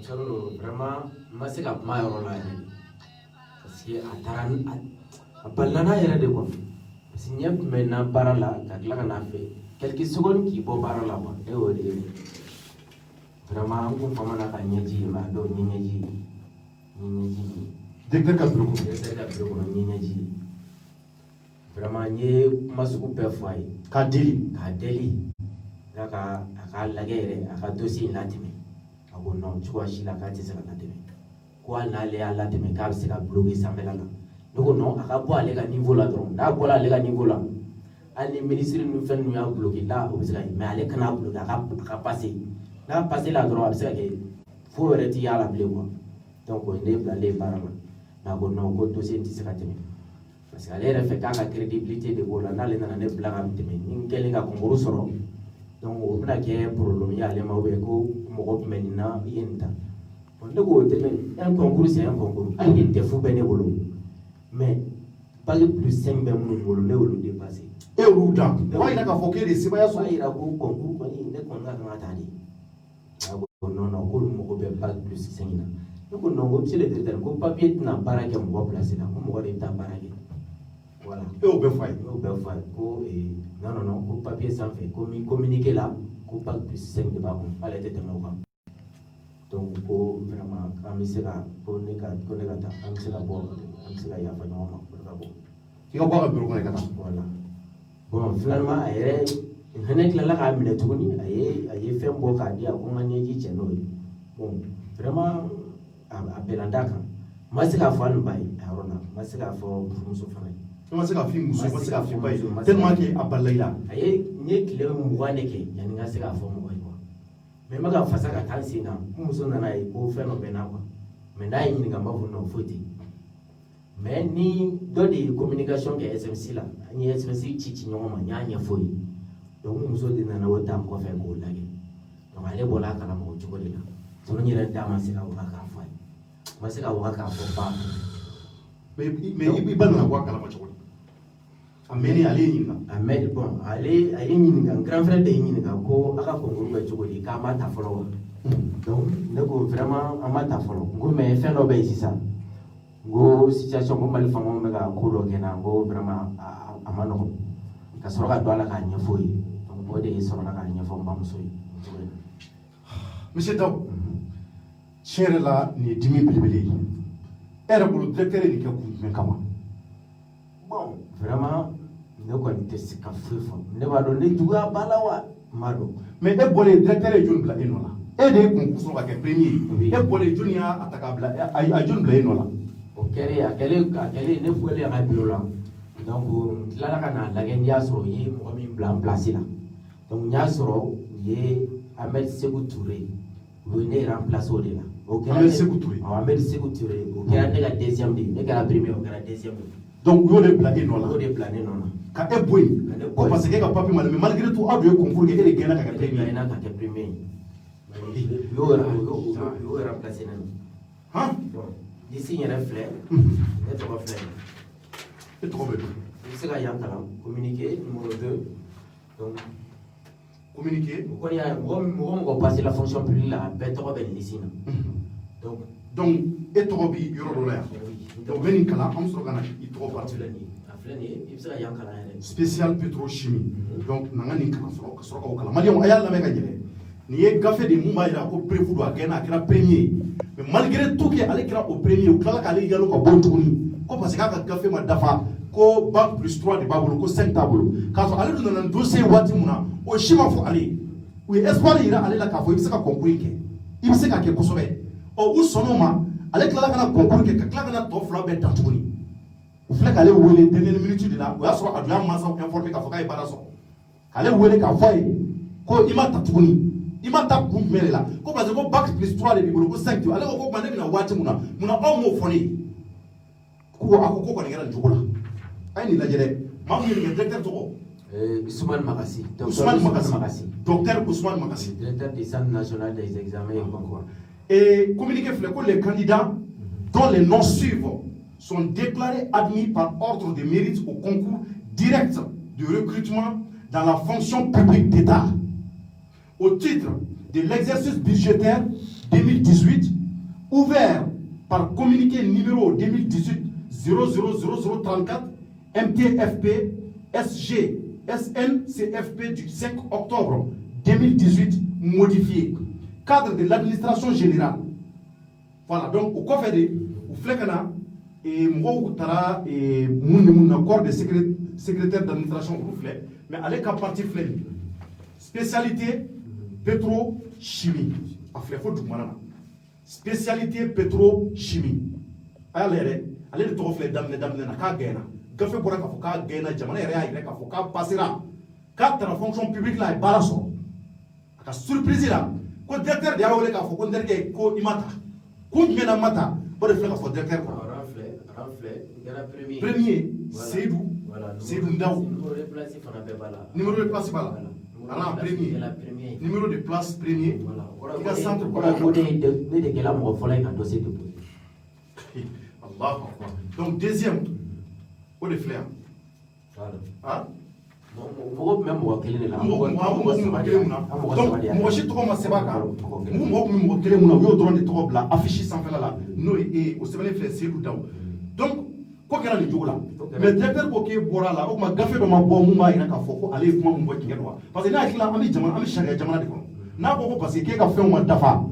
Calo vraiment ma se ka kuma yɔrɔ la yɛrɛ parce que a taara a balila n'a yɛrɛ de quoi parce que ɲɛ tun bɛ n na baara la ka tila ka n'a fɛ quelques secondes k'i bɔ baara la quoi e y'o de ye vraiment an kun fama na ka ɲɛji ye mais a dɔw ɲɛ ɲɛji ye directeur ka bureau kɔnɔ ɲɛ ɲɛji ye vraiment n ye kuma sugu bɛɛ fɔ a ye k'a deli a ka lajɛ yɛrɛ a ka dossier in latɛmɛ. Ko non cogoya si la k'a tɛ se ka latɛmɛ ko hali n'ale y'a latɛmɛ k'a bɛ se ka bloquer sanfɛla la ne ko non a ka bɔ ale ka niveau la dɔrɔn n'a bɔra ale ka niveau la hali ni ministre ni fɛn ninnu y'a bloquer là o bɛ se ka mais ale kana bloquer a ka passer n'a passer la dɔrɔn a bɛ se ka kɛ fo wɛrɛ ti y'a la bilen quoi donc o ye ne bilalen baara la mais a ko non ko dossier in tɛ se ka tɛmɛ parce que ale yɛrɛ fɛ k'a ka crédibilité de b'o la n'ale nana ne bila ka tɛmɛ ni n kɛlen ka concours sɔrɔ donc o bɛna kɛ problème ye ale ma ou bien ko mɔgɔ tun bɛ nin na i ye nin ta bon ne k'o tɛ un concours c'est un concours hali ni défaut bɛ ne bolo mais bac plus 5 bɛ minnu bolo ne y'olu dépassé. e y'olu dan o b'a yira k'a fɔ k'e de ye sebaaya sɔrɔ. o b'a yira ko concours kɔni ne kɔni ka kan ka taa de a ko non non k'olu mago bɛ bac plus 5 na ne ko non ko monsieur le directeur ko papier tɛna baara kɛ mɔgɔ place la ko mɔgɔ de bɛ taa baara kɛ Voilà. Et au Belfort. Non, ko papier sans fait, communiquer là, ko pas plus 5 de bas, allez être moi. Donc, ko vraiment, amisera, ko nega ta, amisera bon, amisera ya fa non ma, ko. Il va boire un bureau avec ça. Voilà. Bon, finalement, il la ka mine tuguni, aye fait bon ka dia ko ngani ji cheno. Bon, vraiment abelanda kan. Masika fa nbai, arona, masika fo muso fa. Comment c'est la fille muso, comment c'est la fille baye. Tellement que abalaila. Aye nye kile muwane ke, yani nga sika fo mo ko. Mais maga fasa ka tansinga, muso na na ko fe no bena kwa. Mais na yi nga mavu no foti. Mais ni do de communication ke SMC la, ni SMC chichi nyoma nyanya foi. Donc muso de na wota ko fe ko lage. Donc ale bola kala mo chuko de la. Sono nyira dama sika wa ka fa. Masika wa ka fo pa. Mais il va nous avoir kala mo chuko. Ameni ale nyinga. Ahmed bon, ale nyinga grand frère de nyinga ko aka konguru ba chuko di ka mata follow. Donc ne ko vraiment amata follow. Ngo me fe no be sisa. Ngo situation ko mali famo me ga ko do kena ngo vraiment amano. Ka soroka do ala ka nyefoi. Donc bo de soroka ka nyefo mbam soyi. Monsieur Daw. Chere la ni dimi bilibili. Era bulu directeur ni ka ku men kama. Bon, vraiment ne connais pas fefo. Ne va donner du à balawa mado. Mais e bolé directeur e jun bla enola. E de concours ka premier. E bolé junia ataka bla a jun bla enola. Okere akele ne fouele à bureau là. Donc là kana la genya so yi mo mi blanc placé là. Donc nya so yi Ahmed Sékou Touré. Venez remplacer au là. Ahmed Sékou Touré. Ahmed Sékou Touré. Okere ne la deuxième de, ne la première, okere deuxième. Donc yo de plané non là. Yo de plané non là. Ka e boy. Ko parce que ka papi mal mais malgré tout a de concours que ele gena ka premier. Na ka premier. Yo remplacer nan. Hein? Bon. D'ici il y a un fleur. Et trois fleurs. Et trop bien. C'est là yankala communiquer numéro 2. Donc communiquer. Quand il y a on passer la fonction publique là, ben trop ben ici. Donc et trop bi yoro do la. Donc venin kala am so kana i trop parti la ni. Spécial pétrochimie. Donc nangani kana so ko kala. Mali on ayalla me ka jere. Ni e gafe de mumba ira ko prévu do agena kira premier. Mais malgré tout que aller kira au premier ou kala kala yalo ko bon tuni. Ko parce que ka gafe ma dafa ko bac plus 3 de babolo ko 5 tableau. Ka so aller do nan dossier wati muna o shima fo aller. Oui espoir ira aller la ka fo ibisa ka concourir ke. Ibisa ka ke kosobe. O u sonoma ale kila kana concours ke kila kana to fla be tantuni. O fla kale wele dernière minute de la o ya so aduya masa informer ka fo ka ibara so. Kale wele ka fo ko ima tantuni. Ima ta kun mele la ko parce que ko bac plus 3 de bibolo ko 5 ale ko mane bina wati muna o mo foni ko akoko ko ngara njogola ay ni lajere ma mu ni directeur to Ousmane Makassi. Docteur Ousmane Makassi. Directeur du Centre national des examens et concours. Et communiqué que les candidats dont les noms suivants sont déclarés admis par ordre de mérite au concours direct de recrutement dans la fonction publique d'État au titre de l'exercice budgétaire 2018 ouvert par communiqué numéro 2018 000034 MTFP SG SNCFP du 5 octobre 2018 modifié. Cadre de l'administration générale. Voilà, donc au coffre de au flekana et moi tara et mon corps de secrétaire d'administration au flek, mais avec la partie flek. Spécialité pétrochimie. A flek faut du manana. Spécialité pétrochimie. Allez de trop flek damne na ka gena. Gafe bora ka foka gena jamana yere ayire ka foka passera. Quatre fonction publique là et balaso. Ka surprise là. Ko directeur de yawole ka fo ko nderke ko imata ko ngena mata bo de fleka fo directeur ko rafle ngara premier Seydou Seydou Ndaw numéro de place bala ala premier numéro de place premier il a centre pour la de que la mo fola ka dossier de Allah. Donc deuxième au de fleur voilà hein même moi kelene la donc moi je trouve ma sebaka moi kelene mo yo drone de trop bla affiché sans faire là no et au semaine fleur Seydou Ndaw donc ko kɛra nin cogo la mais directeur ko k'e bɔra la o tuma gafe dɔ ma bɔ mun b'a yira k'a fɔ ko ale ye kuma mun fɔ tiɲɛ don wa parce que n'a hakili la an bɛ sariya jamana de kɔnɔ n'a ko ko parce que k'e ka fɛnw ma dafa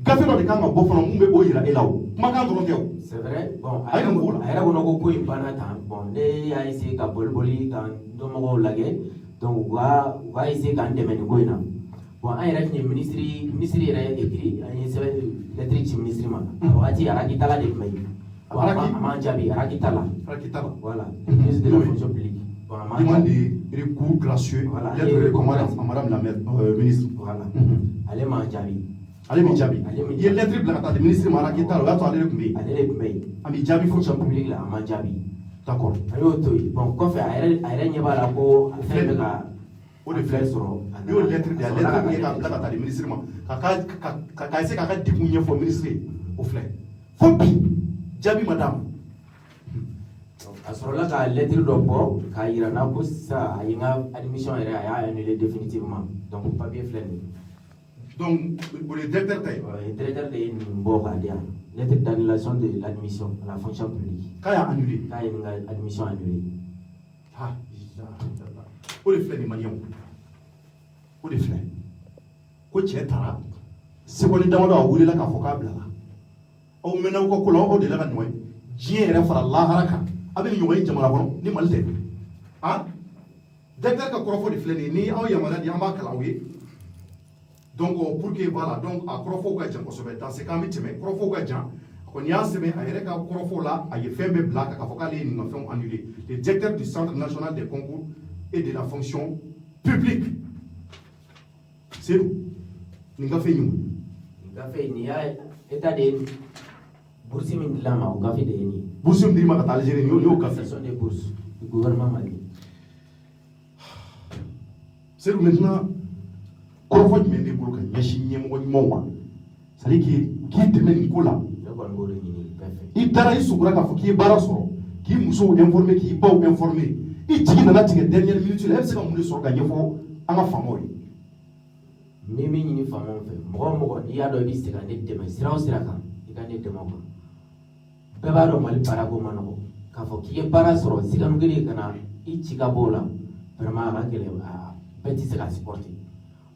gafe dɔ de kan ka bɔ fana mun bɛ o yira e la o kumakan dɔrɔn tɛ o. c'est vrai bon a yɛrɛ kɔnɔ ko in banna tan bon ne y'a essayer ka boli ka dɔnmɔgɔw lajɛ donc u ka essayer k'an dɛmɛ nin ko in na bon an yɛrɛ tun ye ministre yɛrɛ écrit an ye sɛbɛn lettre ci ministre ma a wagati arakitala de tun bɛ yen bon a m'an jaabi arakitala voilà ministre de la fonction publique bon a m'an jaabi demande recours gracieux lettre de commande à madame la ministre voilà ale m'an jaabi ale mi jaabi i ye lettre bila ka taa di ministre ma arakitala o y'a to ale de tun bɛ yen ale de tun bɛ yen a mi jaabi fonction publique la a m'an jaabi d'accord a y'o to yen bon kɔfɛ a yɛrɛ ɲɛ b'a la ko fɛn bɛ ka o de filɛ sɔrɔ i y'o lettre de a lettre min ye k'a bila ka taa di ministre ma ka essayer k'a ka degun ɲɛfɔ ministre ye o filɛ fo bi jaabi ma d'a ma a sɔrɔla ka lettre dɔ bɔ k'a yira n na ko sisan a ye n ka admission yɛrɛ a y'a annulé définitivement donc papier filɛ nin ye donc o ye directeur ta ye directeur de ye nin bɔ k'a di yan lettre d'annulation de l'admission à la fonction publique k'a y'a annulé k'a ye nin ka admission annulé o de filɛ nin maliyɛnw o de filɛ ko cɛ taara seconde damadɔ a wulila k'a fɔ k'a bilala aw mɛnna aw ka ko la aw delila ka ɲɔgɔn ye diɲɛ yɛrɛ fara lahara kan a bɛ nin ɲɔgɔn ye jamana kɔnɔ ni mali tɛ directeur ka kɔrɔfɔ de filɛ nin ye ni aw yamaruya di an b'a kalan aw ye donc pour que voilà donc a kɔrɔfɔw ka jan kosɛbɛ dans ce cas an bɛ tɛmɛ kɔrɔfɔw ka jan a kɔni y'a sɛbɛn a yɛrɛ ka kɔrɔfɔw la a ye fɛn bɛɛ bila k'a fɔ k'ale ye nin ka fɛnw annulé le directeur du centre national des concours et de la fonction publique Seydou nin gafe in ye gafe nin y'a état de bourse min dil'a ma o gafe de ye nin ye bourse min dir'i ma ka taa Algérie nin y'o gafe ce sont des bourses du gouvernement malien Seydou maintenant kɔrɔfɔ jumɛn b'i bolo ka ɲɛsin ɲɛmɔgɔ ɲumanw ma c'est à dire k'i dɛmɛ nin ko la ne kɔni b'o de ɲini bɛɛ fɛ i taara i sugura k'a fɔ k'i ye baara sɔrɔ k'i musow informer k'i baw informer i jigi nana tigɛ dernière minute la e bɛ se ka mun de sɔrɔ ka ɲɛfɔ an ka faamaw ye n bɛ min ɲini faamaw fɛ mɔgɔ o mɔgɔ n'i y'a dɔn i bɛ se ka ne dɛmɛ sira o sira kan i ka ne dɛmɛ o kan bɛɛ b'a dɔn mali baarako ma nɔgɔ k'a fɔ k'i ye baara sɔrɔ siganu kelen ka na i ci ka bɔ o la vraiment a ka gɛlɛn bɛɛ tɛ se ka supporter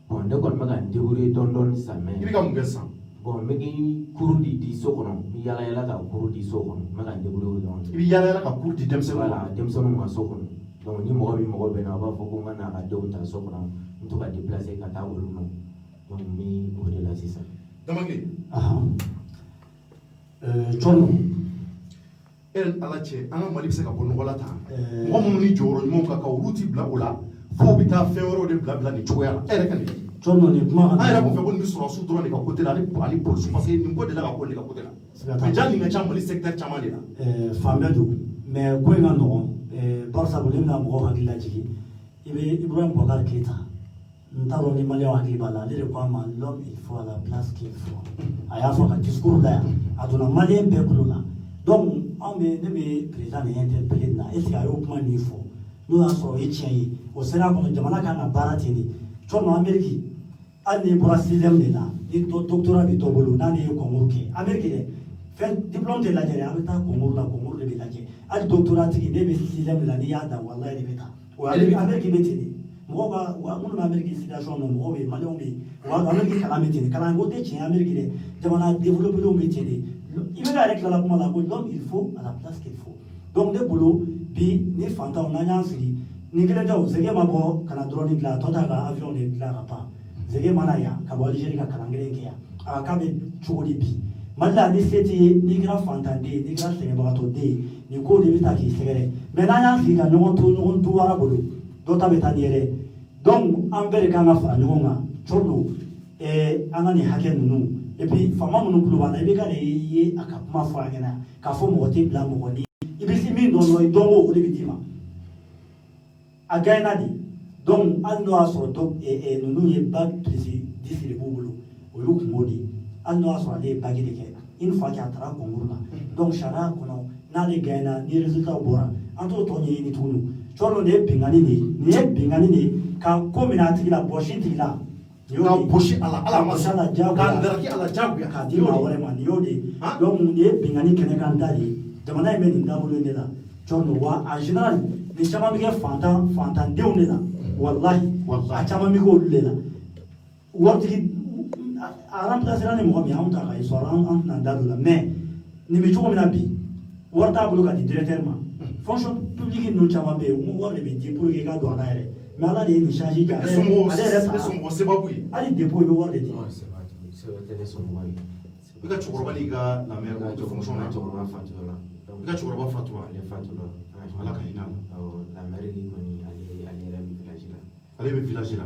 bon ne kɔni bɛ ka n débrouiller dɔɔni sisan mais i bɛ ka mun kɛ sisan bon n bɛ kuru di so kɔnɔ n bɛ yala ka kuru di so kɔnɔ n bɛ ka n débrouiller o dɔrɔn i bɛ yala ka kuru di denmisɛnninw ma voilà denmisɛnninw ma so kɔnɔ donc ni mɔgɔ min mago bɛ n na a b'a fɔ ko n ka n'a ka denw ta so kɔnɔ n to ka déplacer ka taa olu nɔ donc n bɛ o de la sisan. Damakɛ Cɔnɔ e ala cɛ an ka mali bɛ se ka bɔ nɔgɔ la tan mɔgɔ minnu ni jɔyɔrɔ ɲumanw ka kan olu ti bila o la fo bɛ taa fɛn wɛrɛw de bila nin cogoya la e yɛrɛ ka nin Cɔnɔ nin kuma an yɛrɛ b'a fɛ ko nin bɛ sɔrɔ su dɔrɔn de ka côté la ani polisi parce que nin ko de la ka ko de ka côté la mais ja nin ka ca mali secteur caman de la fan bɛɛ don mais ko in ka nɔgɔn barisa bolo i bɛna mɔgɔw hakili lajigi i bɛ Ibrahim Boubacar Keita n t'a dɔn ni maliyɛnw hakili b'a la ale de ko a ma l'homme il faut à la place qu'il faut a y'a fɔ ka discours la yan a donna maliyɛn bɛɛ kulo la donc anw bɛ ne bɛ président nin interpellé nin na est ce que a y'o kuma nin fɔ n'o y'a sɔrɔ o ye tiɲɛ ye o sera a kɔnɔ jamana kan ka baara ten de cɔnɔ Amérique hali n'i bɔra sixième de la ni doctorat bɛ dɔ bolo n'ale ye concours kɛ Amérique dɛ fɛn diplôme tɛ lajɛ dɛ a bɛ taa concours la concours de bɛ lajɛ hali doctorat tigi ne bɛ sixième de la n'i y'a dan walayi de bɛ taa o Amérique bɛ ten de mɔgɔw ka minnu bɛ Amérique situation na mɔgɔw bɛ yen maliyɛnw bɛ yen wa Amérique kalan bɛ ten de kalan ko tɛ tiɲɛ Amérique dɛ jamana développelenw bɛ ten de i bɛ ka yɛrɛ tilala kuma la ko l'homme il faut à la place qu'il faut donc ne bolo bi ni fantanw n'an y'an sigi nin kelen tɛ o Zɛgɛ ma bɔ ka na drone dilan tɔ ta ka avion de dilan ka pan Zɛgɛ mana yan ka bɔ Algérie ka kalan kelen kɛ yan a k'a bɛ cogo di bi Mali la ni se t'i ye n'i kɛra fantanden ye n'i kɛra sɛgɛnbagatɔ den ye nin ko de bɛ ta k'i sɛgɛrɛ mais n'an y'an sigi ka ɲɔgɔn to ɲɔgɔn du wara bolo dɔ ta bɛ taa nin yɛrɛ donc an bɛɛ de kan ka fara ɲɔgɔn kan cɔ don an ka nin hakɛ ninnu et puis faama minnu tulo b'an na i bɛ ka de ye a ka kuma fɔ an ɲɛna k'a fɔ mɔgɔ tɛ bila mɔgɔ ni i bɛ se min dɔn dɔrɔn i dɔn o de bɛ d'i ma a gagnera de donc hali n'o y'a sɔrɔ ninnu ye bac plus 10 de b'u bolo olu tun b'o de hali n'o y'a sɔrɔ ale ye bac de kɛ une fois que a taara concours la donc sariya kɔnɔ n'ale gagnera ni résultat bɔra an t'o tɔ ɲɛɲini tuguni cɔrɔ nin ye binkani de ye nin ye binkani de ye ka ko minɛ a tigi la bɔsi tigi la ka bosi a la ala ma sɔn k'a daraki ala jagoya k'a di maa wɛrɛ ma nin y'o de ye donc nin ye binkani kɛnɛ kan ta de ye jamana in bɛ nin taabolo in de la cɔn wa en général nin caman bɛ kɛ fantandenw de la walahi a caman bɛ kɛ olu de la waritigi a remplacera ni mɔgɔ min anw ta ka histoire an tɛna da don la mais nin bɛ cogo min na bi wari t'a bolo ka di directeur ma fonction publique ninnu caman bɛ yen wari de bɛ di pour que i ka don a la yɛrɛ mais ala de ye nin change kɛ ale yɛrɛ sara hali dépôt i bɛ wari de di. I ka cɛkɔrɔba n'i ka lamɛn o fonction na cɛkɔrɔba fatura la i ka cɛkɔrɔba fatura ale fatura ala ka hinɛ la mairie ni kɔni ale yɛrɛ bɛ village la ale bɛ village la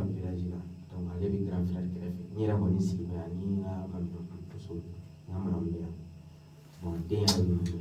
donc ale bɛ grand village kɛrɛfɛ n yɛrɛ kɔni sigi bɛ yan ni n ka muso n ka maramu bɛ yan bon den yɛrɛ bɛ muso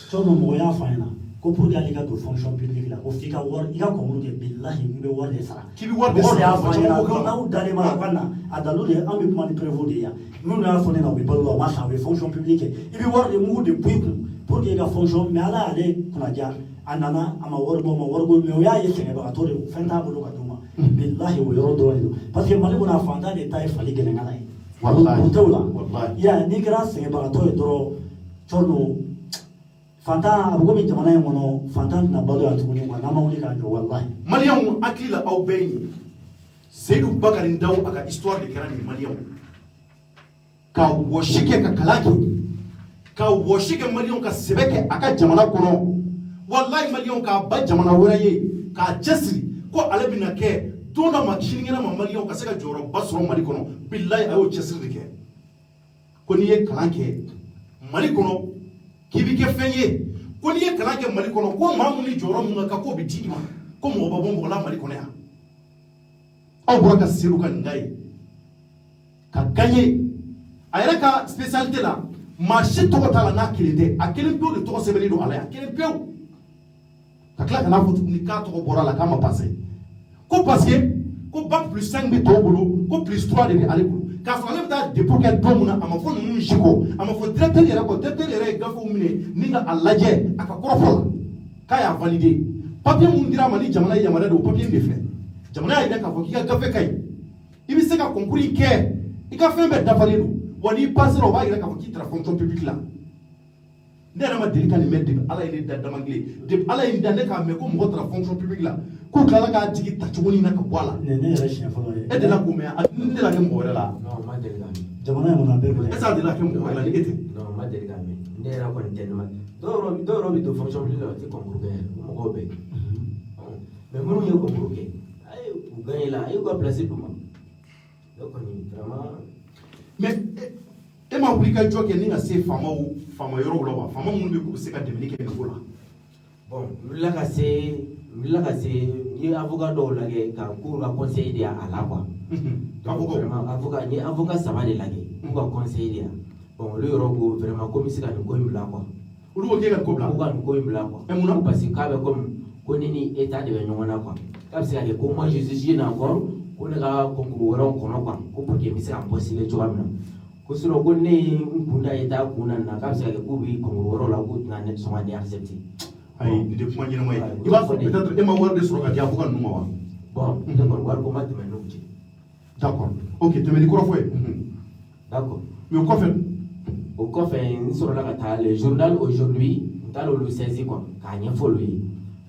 cɔn mɔgɔ y'a fɔ an ɲɛna ko pour que ale ka don fonction publique la ko f'i ka wari i ka concours kɛ bilahi i bɛ wari de sara k'i bɛ wari de sara mɔgɔ de y'a fɔ an ɲɛna n'aw dalen ma a ka na a dalu de an bɛ kuma ni prévôt de ye yan minnu y'a fɔ ne na u bɛ balo la u ma san u bɛ fonction publique kɛ i bɛ wari de mugu de bɔ i kun pour que i ka fonction mais ala y'ale kunnaja a nana a ma wari bɔ mais o y'a ye sɛgɛnbagatɔ de fɛn t'a bolo ka d'u ma bilahi o yɔrɔ dɔrɔn de don parce que mali kɔnɔ a fantan de ta ye fali gɛlɛnkala ye o t'o la ya n'i kɛra sɛgɛnbagatɔ ye dɔrɔn cɔn fantan a bɛ komi jamana in kɔnɔ fantan tɛna balo yan tuguni n'an ma wuli k'a jɔ walahi. maliyɛnw hakili la aw bɛɛ ye seyidu bakari ndaw a ka histoire de kɛra nin maliyɛnw ka wɔsi kɛ ka kalan kɛ ka wɔsi kɛ maliyɛnw ka sɛbɛ kɛ a ka jamana kɔnɔ walahi maliyɛnw k'a ba jamana wɛrɛ ye k'a cɛsiri ko ale bɛna kɛ don dɔ ma sinikɛnɛ ma maliyɛnw ka se ka jɔyɔrɔba sɔrɔ mali kɔnɔ bilahi a y'o cɛsiri de kɛ ko n'i ye kalan kɛ mali kɔnɔ k'i bɛ kɛ fɛn ye ko n'i ye kalan kɛ mali kɔnɔ ko maa mun ni jɔyɔrɔ mun ka k'o bɛ di i ma ko mɔgɔ bɛ bɔ mɔgɔ la mali kɔnɔ yan aw bɔra ka seeru ka nin da ye ka gagner a yɛrɛ ka spécialité la maa si tɔgɔ t'a la n'a kelen tɛ a kelen pewu de tɔgɔ sɛbɛnlen don a la yan kelen pewu ka tila ka n'a fɔ tuguni k'a tɔgɔ bɔra a la k'a ma passé ko parce que ko bac plus 5 bɛ tɔw bolo ko plus 3 de bɛ ale bolo k'a sɔrɔ ale bɛ taa dépôt kɛ don min na a ma fɔ ninnu si kɔ a ma fɔ directeur yɛrɛ kɔ directeur yɛrɛ ye gafew minɛ ni ka a lajɛ a ka kɔrɔfɔ la k'a y'a validé papier mun dira a ma ni jamana ye yamaruya don o papier de filɛ jamana y'a yira k'a fɔ k'i ka gafe ka ɲi i bɛ se ka concours in kɛ i ka fɛn bɛɛ dafalen don wa n'i passera o b'a yira k'a fɔ k'i taara fonction publique la ne yɛrɛ ma deli ka nin mɛn depuis ala ye ne da damangile depuis ala ye n da ne k'a mɛn ko mɔgɔ taara fonction publique la k'u tilala k'a tigi ta cogo nin na ka bɔ a la ne yɛrɛ siɲɛ fɔlɔ ye e delila k'o mɛn n delila kɛ mɔgɔ wɛrɛ la non ma deli ka mɛn jamana in kɔnɔ a bɛɛ bɛ est ce que a delila kɛ mɔgɔ wɛrɛ la ni e tɛ non ma deli ka mɛn ne yɛrɛ kɔni tɛ ne ma dɔw yɛrɛ bɛ to fonction publique la o tɛ concours kɛ mɔgɔw bɛ mais minnu ye concours kɛ a ye u gagné la a y'u ka place d'u ma ne kɔni vraiment mais e ma wuli ka jɔ kɛ ni ka se faama yɔrɔw la wa faama minnu bɛ k'u bɛ se ka dɛmɛli kɛ nin ko la bon n wulila ka se n ye avocat dɔw lajɛ ka k'u ka conseil di a la quoi donc vraiment avocat n ye avocat 3 de lajɛ k'u ka conseil di yan bon olu yɔrɔ ko vraiment ko n bɛ se ka nin ko in bila quoi olu ko k'e ka nin ko bila k'u ka nin ko in bila quoi mun na parce que k'a bɛ comme ko ne ni état de bɛ ɲɔgɔn na quoi k'a bɛ se ka kɛ ko moi je suis jeune encore ko ne ka concours wɛrɛw kɔnɔ quoi ko pour que n bɛ se ka n postuler cogoya min na ko sinon ko ne ye n kun da état kun na nin na k'a bɛ se ka kɛ k'u bɛ concours wɛrɛw la k'u tɛna sɔn ka ne accepter ayi nin tɛ kuma ɲɛnama ye i b'a fɔ peut-être e ma wari de sɔrɔ ka di avocat ninnu ma wa bon ne kɔni wari ko ma tɛmɛ n'u cɛ d'accord ok tɛmɛni kɔrɔ fɔ ye d'accord mais o kɔfɛ n sɔrɔla ka taa le journal aujourd'hui n taara olu saisi quoi k'a ɲɛfɔ olu ye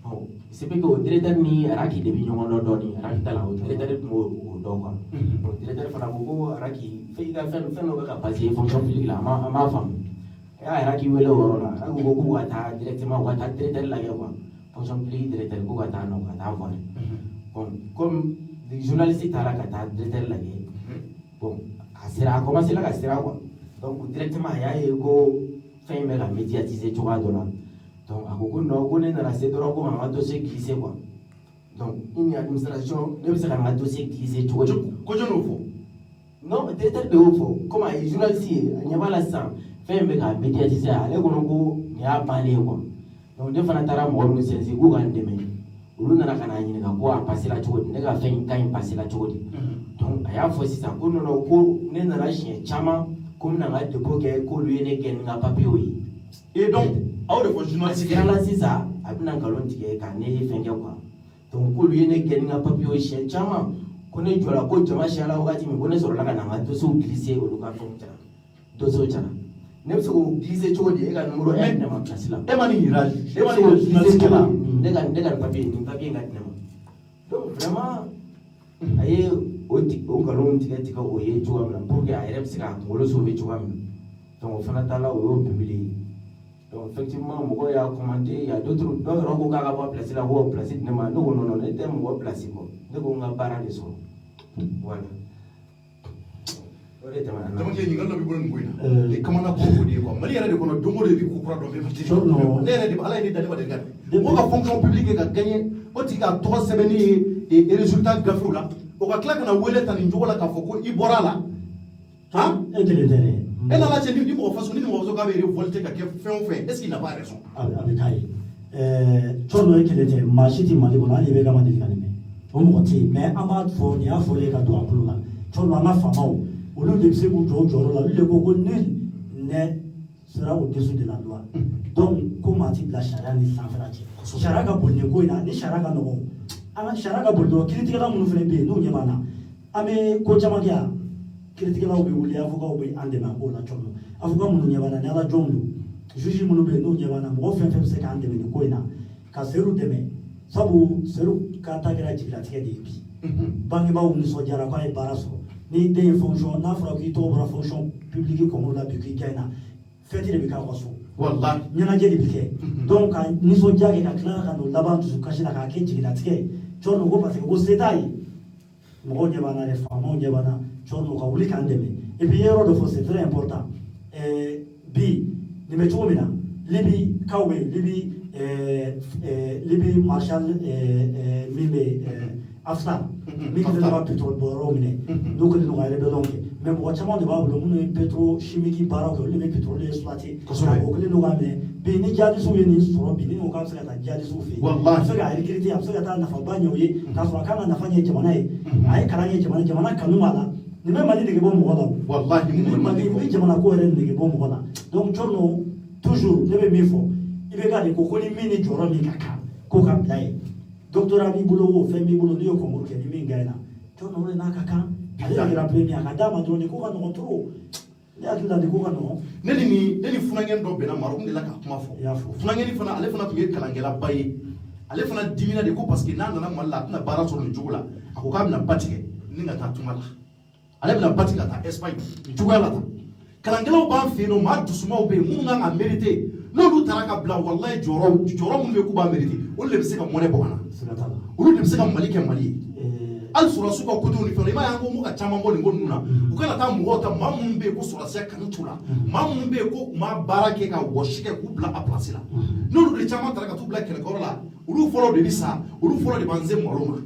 bon c'est que o directeur ni araki de bɛ ɲɔgɔn dɔn dɔɔni araki ta la o directeur tun b'o dɔn quoi bon directeur fana ko ko araki f'i ka fɛn dɔ bɛ ka passer fonction publique la an b'a faamu a y'a araki wele o yɔrɔ la araki ko k'u ka taa directement u ka taa directeur lajɛ quoi fonction publique directeur k'u ka taa nɔ ka taa voir bon comme journaliste taara ka taa directeur lajɛ bon a commencé la ka siran quoi donc directement a y'a ye ko fɛn in bɛ ka médiatiser cogoya dɔ la donc a ko ko non ko ne nana se dɔrɔn ko n ka dossier glisser quoi donc une administration ne bɛ se ka n ka dossier glisser cogo di ko jɔn y'o fɔ non directeur de y'o fɔ comme a ye journaliste ye a ɲɛ b'a la sisan fɛn in bɛ ka médiatiser ale kɔnɔ ko nin y'a bannen ye quoi donc ne fana taara mɔgɔ minnu sɛnsin k'u ka n dɛmɛ olu nana ka na ɲininka ko a passé la cogo di ne ka fɛn in ka ɲi passé la cogo di donc a y'a fɔ sisan ko non ko ne nana siɲɛ caman ko n bɛna n ka dépôt kɛ k'olu ye ne gɛn ni n ka papiers ye et donc aw de fɔ journaliste kɛra la sisan a bɛna nkalon tigɛ ka ne fɛn kɛ quoi donc k'olu ye ne gɛn ni n ka papiers ye siɲɛ caman ko ne jɔra ko jama siyala wagati min ko ne sɔrɔla ka na n ka dossiers glisser olu ka fɛnw cɛla dossiers cɛla ne bɛ se k'o glisser cogo di e ka numéro e ne ma place la e ma nin yira e ma k'o glisser kɛ la ne ka nin papier in ka di ne ma donc vraiment a ye o nkalon tigɛ o ye cogoya min na pour que a yɛrɛ bɛ se k'a kunkolo sauver cogoya min na donc o fana taala o y'o publier donc effectivement mɔgɔw y'a commenté il y a d'autres dɔw yɛrɛ ko k'a ka bɔ place la ko place di ne ma ne ko non ne tɛ mɔgɔ place kɔ ne ko n ka baara de sɔrɔ voilà. dama ke ñingal no bi bolen ngoyna e kamana ko ko di ko mali yara de ko no dongo de bi ko pro do be fati ne ne de ala ni dali ba de gar mo ka fonction publique ka gagner o ti ka to sebeni e résultat gafu la o ka kla kana wele tan njogola ka fo ko i bora la ha e de tere e la la che ni mo façon ni mo so ka be révolter ka ke fin est-ce qu'il n'a pas raison avec kai chorno e kele te mashiti mali ko na ni be ga mali kanime o mo ti mais ama fo ni afo le ka do apulu la chorno ama famao olu de bɛ se k'u jɔ o jɔyɔrɔ la olu de ko nul ne sera au-dessus de la loi donc ko maa ti bila sariya ni sanfɛla cɛ sariya ka boli nin ko in na ni sariya ka nɔgɔn an ka sariya ka boli dɔrɔn kiiritigɛla minnu fana bɛ yen n'u ɲɛ b'an na an bɛ ko caman kɛ yan kiiritigɛlaw bɛ wuli avocat bɛ an dɛmɛ a ko la cogo min avocat minnu ɲɛ b'an na ni ala jɔnw don juge minnu bɛ yen n'u ɲɛ b'an na mɔgɔ fɛn fɛn bɛ se k'an dɛmɛ nin ko in na ka seeru dɛmɛ sabu seeru ka ta kɛra jigilatigɛ de ye bi bangebaaw nisɔndiyara k'a ye baara sɔrɔ ni den ye fonction n'a fɔra k'i tɔgɔ bɔra fonction publique kɔngɔ la bi k'i gagné na fɛti de bɛ k'a ka so wallahi ɲɛnajɛ de bɛ kɛ donc ka nisɔndiya kɛ ka tila ka n'o laban dusukasi la k'a kɛ jigilatigɛ ye cɔrɔ ko parce que ko se t'a ye mɔgɔw ɲɛ b'an na dɛ faamaw ɲɛ b'an na cɔrɔ ka wuli k'an dɛmɛ et puis yɔrɔ dɔ fɔ c'est très important bi nin bɛ cogo min na Libi kaw bɛ Libi marshal min bɛ Afsa min kɛlen don ka pétrole bɔyɔrɔw minɛ n'o kɛlen don ka rébellion kɛ mais mɔgɔ caman de b'a bolo minnu ye pétrochimique baaraw kɛ olu de bɛ pétrole exploité o kɛlen don k'a minɛ bi ni jihadistes ye nin sɔrɔ bi ni ko k'a bɛ se ka taa jihadistes fɛ yen a bɛ se ka recruter a bɛ se ka taa nafaba ɲɛ o ye k'a sɔrɔ a kan ka nafa ɲɛ jamana ye a ye kalan kɛ jamana kanu b'a la nin bɛ Mali nege bɔ mɔgɔ la o nin bɛ Mali ni jamana ko yɛrɛ nege bɔ mɔgɔ la donc Tchorno toujours ne bɛ min fɔ i bɛ k'a de ko ni min ni jɔyɔrɔ min ka kan k'o ka bila yen doctorat b'i bolo o fɛn b'i bolo n'i y'o concours kɛ ni min gagne na Tchorno o de n'a ka kan ale de kɛra premier a ka d'a ma dɔrɔn nin ko ka nɔgɔn trop ne hakili la nin ko ka nɔgɔn ne ni funangɛn dɔ bɛnna Maroc de la ka kuma fɔ i y'a fɔ funangɛn fana ale fana tun ye kalankɛlaba ye ale fana dimina de ko parce que n'a nana Mali la a tɛna baara sɔrɔ nin cogo la a ko k'a bɛna ba tigɛ ni ka taa tunga la ale bɛna ba tigɛ ka taa Espagne nin cogoya la tan kalankɛlaw b'an fɛ yen nɔ maa dusumaw bɛ yen minnu kan ka mérité n'olu taara ka bila wallahi jɔyɔrɔ minnu bɛ k'u b'a mérité olu de bɛ se ka mɔnɛ bɔ ka na olu de bɛ se ka Mali kɛ Mali ye hali sɔrɔsiw ka côté ni fɛnw i b'a ye an ko ka caman bɔ nin ko ninnu na u kana taa mɔgɔw ta maa minnu bɛ yen ko sɔrɔsiya kanu t'u la maa minnu bɛ yen ko u ma baara kɛ ka wɔsi kɛ k'u bila a place la n'olu de caman taara ka t'u bila kɛlɛkɛyɔrɔ la olu fɔlɔ de bɛ sa olu fɔlɔ de b'an se malo ma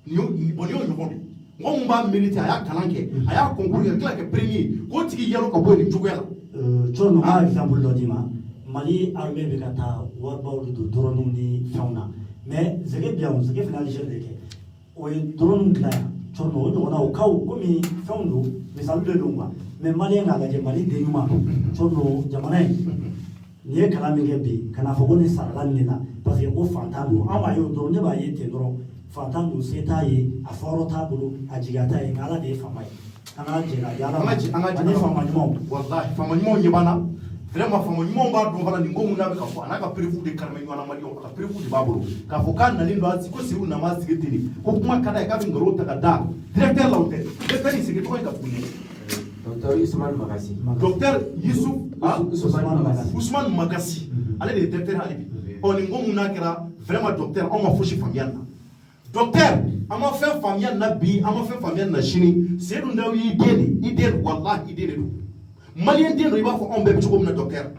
nin y'o ɲɔgɔn de mɔgɔ min b'a mérité a y'a kalan kɛ a y'a concours kɛ a tila ka kɛ premier k'o tigi yɛlɛ ka bɔ nin cogoya la Tchorno ma exemple dɔ d'i ma Mali armée bɛ ka taa waribaw de don drone ni fɛnw na mais zɛgɛ bi yan zɛgɛ fana Algérie de kɛ o ye drone dilan yan Tchorno o ɲɔgɔnna o kaw komi fɛnw don misali de don quoi mais maliyɛn k'a lajɛ Mali den ɲuman Tchorno jamana in nin ye kalan min kɛ bi ka n'a fɔ ko nin sarala nin de la parce que ko fantan don an b'a ye o dɔrɔn ne b'a ye ten dɔrɔn fantan don se t'a ye a fɔyɔrɔ t'a bolo a jigiya t'a ye nka Ala de ye faama ye an ka jɛ ka yala ani faama ɲumanw wallahi faama ɲumanw ɲɛ b'an na vraiment faama ɲumanw b'a dɔn fana nin ko mun n'a bɛ ka fɔ a n'a ka prévu de karama ɲɔgɔnna maliyɛnw a ka prévu de b'a bolo k'a fɔ k'a nalen don a ko Seydou Nama sigi ten de ko kuma ka d'a ye k'a bɛ nkalon ta ka da directeur la o tɛ directeur in sigi tɔgɔ ye ka tuguni docteur Ousmane Magasi docteur Ousmane Magasi ale de ye directeur hali bi ɔ nin ko mun n'a kɛra vraiment docteur anw ma fosi faamuya nin na docteur an ma fɛn faamuya nin na bi an ma fɛn faamuya nin na sini Seydou Ndaw y'i den de i den wallahi i den de don maliyɛn den do i b'a fɔ anw bɛɛ bɛ cogo min na docteur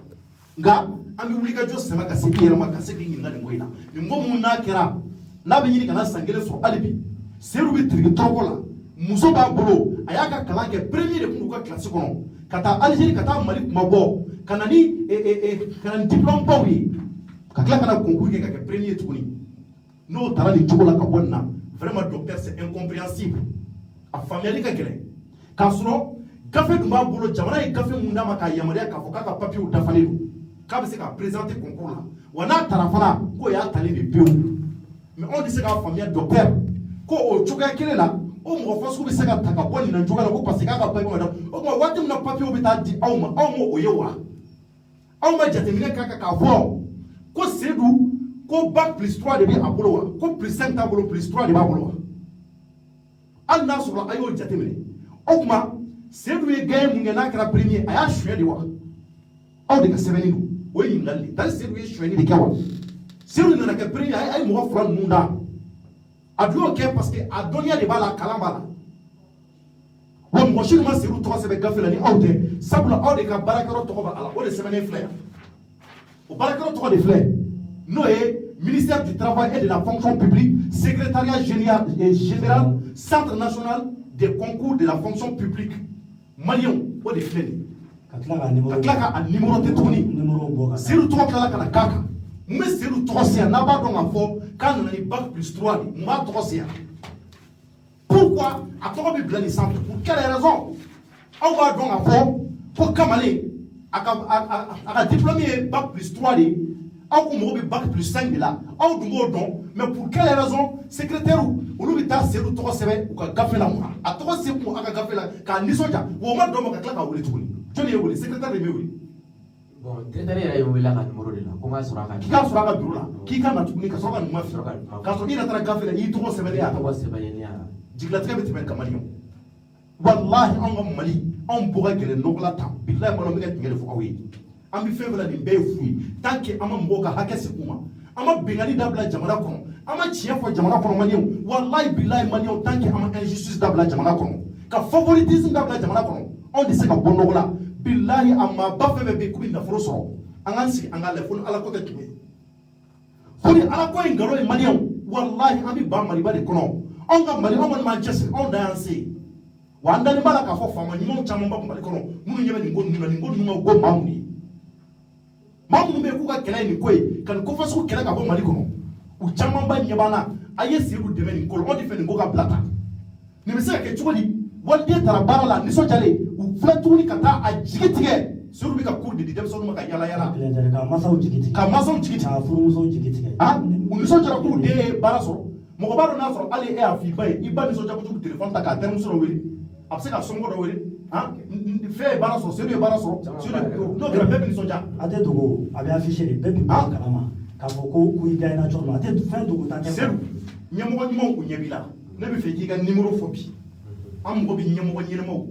nka an bɛ wuli ka jɔ sɛmɛ ka se i yɛrɛ ma ka se k'i ɲininka nin ko in na nin ko mun n'a kɛra n'a bɛ ɲini ka na san kelen sɔrɔ hali bi Seydou bɛ tiriki tɔgɔ la muso b'a bolo a y'a ka kalan kɛ premier de tun b'u ka kilasi kɔnɔ ka taa Algérie ka taa Mali kuma bɔ ka na ni diplôme baw ye ka tila ka na concours kɛ ka kɛ premier tuguni n'o taara nin cogo la ka bɔ nin na vraiment docteur c'est incompréhensible a faamuyali ka gɛlɛn k'a sɔrɔ gafe dun b'a bolo jamana ye gafe mun d'a ma k'a yamaruya k'a fɔ k'a ka papiyew dafalen don k'a bɛ se k'a présenter concours la wa n'a taara fana k'o y'a talen de pewu mais anw tɛ se k'a faamuya docteur ko o cogoya kelen na o mo fasu be sega taka ko ni njoga la ko parce ka ka pa ko da o mo wati na papier o be ta di awma o yewa awma jatemine ka vo ko sedu ko bac plus 3 de bi abolo wa ko plus 5 tabolo plus 3 de ba abolo wa an na so la ayo jatemine o kuma sedu ye gaye mu ngena kra premier aya shwe de wa aw de ka sebeni du o yin lalle dal sedu ye shwe ni de kawa sedu na ka premier ay mo fran nunda aduo ke parce que adonia de bala kalambala wa mo shi ma sedu to sebe gafela ni awde sabula awde ka barakaro to ko ba ala o de sebeni fleur o barakaro to ko de fleur no ministère du travail et de la fonction publique secrétariat général centre national des concours de la fonction publique Malion o de fleur katlaka a numéro te toni sedu to kala kala kaka mais sedu to sia na ba don afo quand on a bac plus 3 moi 3 pourquoi à toi bi blani centre pour quelle raison on va donc à fond pour kamale aka diplômé bac plus 3 on ko mo bac plus 5 là on do don mais pour quelle raison secrétaire ou lu bita sedu to sebe ko gafela mo a to se ko aka gafela ka ni soja wo ma do mo ka klaka wole tukuni joni wole secrétaire de mewi bon traiteur ya yo wela ka numéro de la ko ma sura ka kika sura ka biro la kika na tukuni ka sura ka numéro ka so ina tara gafela yi to sebe ya to sebe ya jigla trebe timen kamaliyo wallahi on mali on boga gele nokla tam billahi mo mi ngel fu awi am bi fevela ni be fu tant que ama mboka hakese kuma ama bengani dabla jamana kono ama chiya fo jamana kono maliyo wallahi billahi maliyo tant que ama injustice dabla jamana kono ka favoritisme dabla jamana kono on de se ka bonogla billahi amma ba febe be kubi na foro so angansi angale fon ala ko tetumi foni ala ko ngaro e maliyo wallahi am bi ba mali ba de kono on ga mali on Manchester on danse wanda ni bala ka fo fama ni mo chama ba mali kono munu nyebe ni ngonu ma go mamu be ku ka kele ni koy kan ko fasu kele ka bo mali kono u chama ba nyebana aye siru de men ko on di fe ni go ka plata ni be se ke chukodi walde tara barala ni so jale u flatu ni kata a jigitige suru bi ka kurdi di dem so ma ka yala ka masaw jigitige ka furu so jigitige ah u ni so jara ku de baraso mo ko baro na so ale e afi bay iba ni so jabu tu telephone ta ka terme so weli apse ka songo do weli ah fe baraso seri baraso no gra bebe ni so ja ate dugo abi affiché les bebe kalama ka foko ku ida na chorma ate fin dugo ta te seru nyamo nyimo ku nyebila ne bi fe ki ga numéro fobi am go bi nyamo nyimo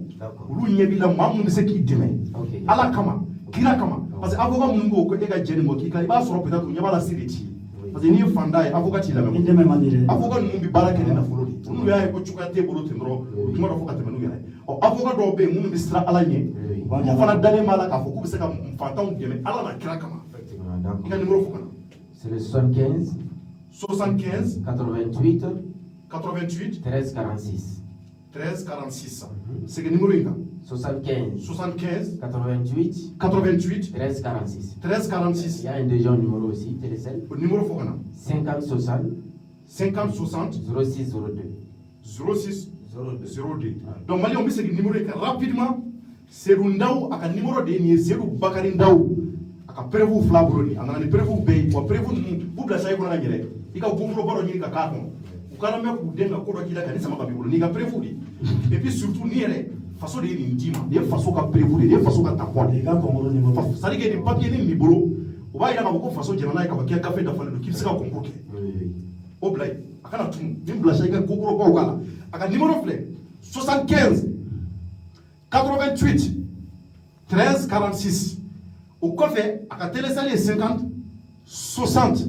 ulu nyebila mamu ni se ki deme ala kama kira kama parce que avocat mun go ko e ga jeni mo ki ka iba so peut-être nyabala siriti parce que ni fanda ye avocat ti la même deme manire avocat nu bi baraka ni na folodi nu ya ko chuka te bolo tendro tuma do foka te menu yele o avocat do be mun bi stra ala nye fana dale mala ka foko bi se ka mfantan geme ala na kira kama ika numéro foka c'est le 75 88 13 46 c'est que numéro ika 75 88 13 46 il y a un deuxième numéro aussi télécell numéro foka 50 60 06 02 donc mali on bi se numéro ika rapidement seru ndaw aka numéro de ni seru bakari ndaw aka prévu flabroni angana ni prévu be ko prévu bu bla say ko na ngere ika gumro baro ni ka ka ko ukana me ku denga ko do kila kanisa mabibulu ni ka prévu di et puis surtout ni ele façon de ni ndima de façon ka prévu de façon ka takwa les gars comme ni mo ça dit que des papiers ni bolo o ba ila ka ko façon jena na ka ka café da fale do kipsi ka kompoke o blay akana tum ni bla say ka gumro ko kala aka numéro flé 75 88 13 46 au café à télésalé 50 60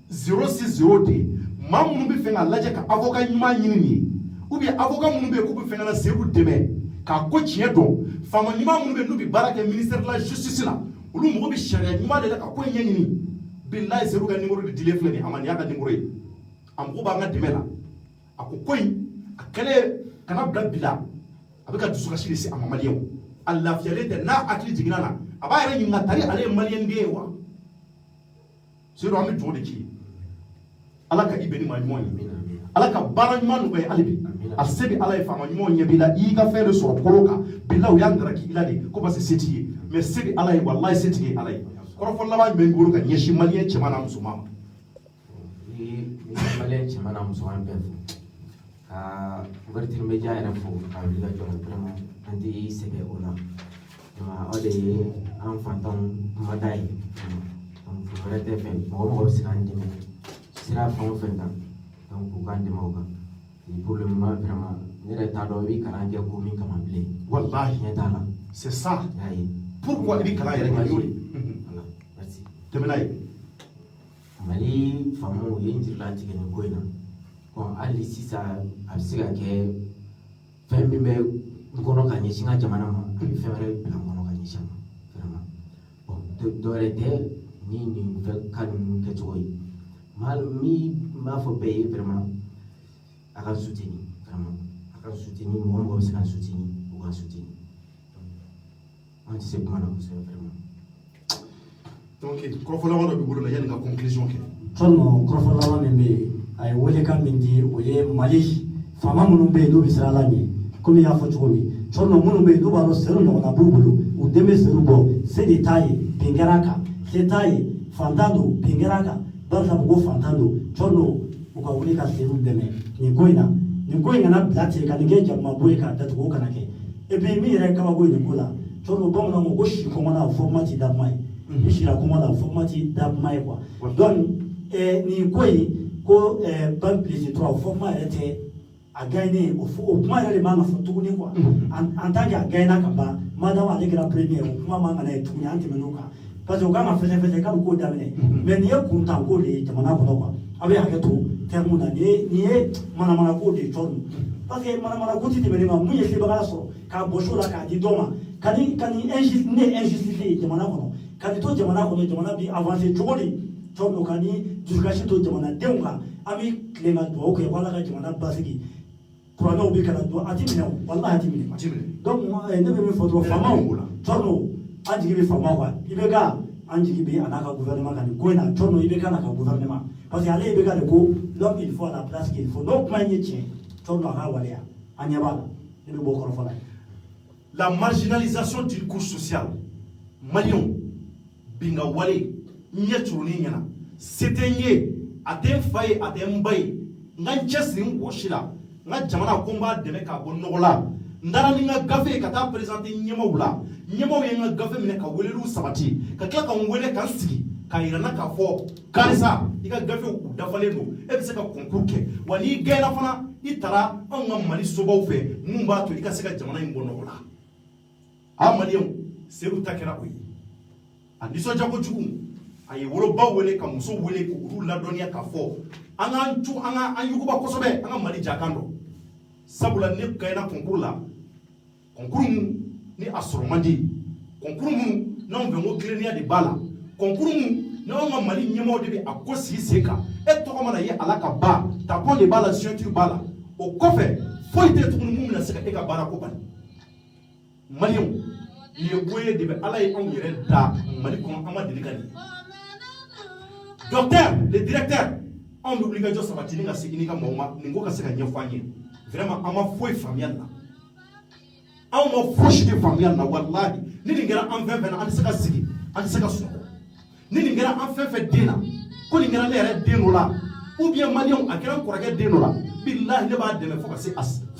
06 02 mamu numbi fenga laje ka avocat nyuma nyini ni ou bien avocat numbi ko be fenga na seru deme ka ko tie don fama nyuma numbi nubi baraka ministère de la justice la ulu mo bi sharia nyuma de ka ko nyini billahi seru ga numéro de dile flani amani ya ka numéro yi am ko ba nga deme la ako koy akele kana bla bila abika dusuka shiri si amamaliyo Allah fiyalete na akili jigina na abaya yin ngatari ale maliyen dewa siro ami jode ki ala ka ibeni ma nyoni ala ka bara nyman ko alibi asebi ala fa ma nyon nyebila i ka fere so koloka billahi yandra ki ilade ko ba se setiye mais sebi ala wallahi setiye ala ko fo laba men guru ka nyeshi maliyen chemana musuma ni maliyen chemana musuma be ka ouverture média yɛrɛ fo ka wuli ka jɔ vraiment an tɛ sɛgɛn o la o de ye an fantanw kumada ye donc wɛrɛ tɛ fɛ mɔgɔ mɔgɔ bɛ se k'an dɛmɛ sira fɛn o fɛn kan donc u k'an dɛmɛ o kan pour le moment vraiment ne yɛrɛ t'a dɔn i bɛ kalan kɛ ko min kama bilen wallahi ɲɛ t'a la c'est ça y'a ye pourquoi i bɛ kalan yɛrɛ kɛ y'o de voilà merci tɛmɛ n'a ye Mali faamaw ye n jirilatigɛ nin ko in na bon hali sisan a bɛ se ka kɛ fɛn min bɛ n kɔnɔ ka ɲɛsin n ka jamana ma a bɛ fɛn wɛrɛ bila n kɔnɔ ka ɲɛsin a ma vraiment bon dɔwɛrɛ tɛ ni nin fɛn ka ninnu kɛcogo ye min b'a fɔ bɛɛ ye vraiment a ka soutenir vraiment a ka soutenir mɔgɔ mɔgɔ bɛ se ka soutenir o ka soutenir an tɛ se kuma na kosɛbɛ vraiment. donc kɔrɔfɔ laban dɔ b'i bolo la yanni ka conclusion kɛ. tɔnɔ kɔrɔfɔ laban min bɛ yen a ye welekan min di o ye mali faama minnu bɛ yen n'u bɛ siran ala ɲɛ komi y'a fɔ cogo min tɔnɔ minnu bɛ yen n'u b'a dɔn seru ɲɔgɔnna b'u bolo u den bɛ seru bɔ se de t'a ye bin kɛra a kan se t'a ye fantan don bin kɛra a kan barisa ko fantan don tɔnɔ u ka wuli ka seru dɛmɛ nin ko in na nin ko in kana bila ten ka nin kɛ jakumabo ye k'a datugu o kana kɛ et puis min yɛrɛ kabako ye nin ko la tɔnɔ bamananw ko ko si kɔngɔ la fɔ kuma ti da kuma ye ni sira kɔngɔ la fɔ kuma ti da kuma ye quoi donc nin ko in ko ban bilisi tura o fɔ kuma yɛrɛ tɛ a gagné o kuma yɛrɛ de man ka fɔ tuguni quoi en tant que a gagné ka ban madame ale kɛra premier o kuma man ka na ye tuguni an tɛmɛn'o kan parce que o kan ka fɛsɛfɛsɛ k'a bɛ k'o daminɛ mais nin ye kuntan ko de ye jamana kɔnɔ quoi a bɛ hakɛ to terme na nin ye manamana ko de ye tɔn parce que manamana ko ti tɛmɛnen ma mun ye sebaga sɔrɔ k'a bɔ so la k'a di dɔ ma ka ni injustifié jamana kɔnɔ ka ni to jamana kɔnɔ jamana bi avancer cogo di tɔn ka ni dusukasi to jamanadenw kan an bɛ tile ka dugawu kɛ wala ka jamana basigi kuranɛw bɛ kana don a ti minɛ o walahi a ti minɛ donc ne bɛ min fɔ dɔrɔn faamaw tɔn an jigi bɛ faamaw kan i bɛ ka an jigi bɛ a n'a ka gouvernement kan nin ko in na tɔn i bɛ ka n'a ka gouvernement parce que ale bɛ ka de ko l'homme il faut à la place qu'il faut n'o kuma in ye tiɲɛ tɔn a ka waleya an ɲɛ b'a la ne bɛ bɔ kɔrɔfɔ la. La marginalisation d'une couche sociale maliyɛnw binga wale ɲɛ turunin ɲɛna se tɛ n ye a tɛ n fa ye a tɛ n ba ye n ka n cɛsiri n wɔsi la n ka jamana ko n b'a dɛmɛ k'a bɔ nɔgɔ la n taara ni n ka gafe ye ka taa présenter ɲɛmaaw la ɲɛmaaw ye n ka gafe minɛ ka weleliw sabati ka tila ka n wele ka n sigi k'a yira n na k'a fɔ karisa i ka gafew u dafalen don e bɛ se ka concours kɛ wa n'i gagné fana i taara anw ka mali sobaw fɛ mun b'a to i ka se ka jamana in bɔ nɔgɔ la a maliyɛnw seru ta kɛra o ye a nisɔndiya kojugu a ye wolobaw wele ka muso wele k'olu ladɔnniya k'a fɔ an k'an cu an yuguba kosɛbɛ an ka mali jakan dɔn sabula ne gagné concours la concours mun ni a sɔrɔ man di concours mun n'anw fɛ n ko tilennenya de b'a la concours mun n'anw ka mali ɲɛmɔgɔ de bɛ a ko sigi sen kan e tɔgɔ mana ye ala ka ba tapon de b'a la ceinture b'a la o kɔfɛ foyi tɛ tuguni mun bɛna se ka e ka baara ko bali maliyɛnw nin ye ko ye de bɛ ala ye anw yɛrɛ da mali kɔnɔ an ma deli ka nin docteur le directeur anw bɛ wuli ka jɔ sabati ni ka segin ni ka maaw ma nin ko ka se ka ɲɛfɔ an ye vraiment an ma foyi faamuya nin na anw ma fosi de faamuya nin na walahi ni nin kɛra an fɛn fɛn na an tɛ se ka sigi an tɛ se ka sunɔgɔ ni nin kɛra an fɛn fɛn den na ko nin kɛra ne yɛrɛ den dɔ la ou bien maliyɛnw a kɛra n kɔrɔkɛ den dɔ la bilahi ne b'a dɛmɛ fo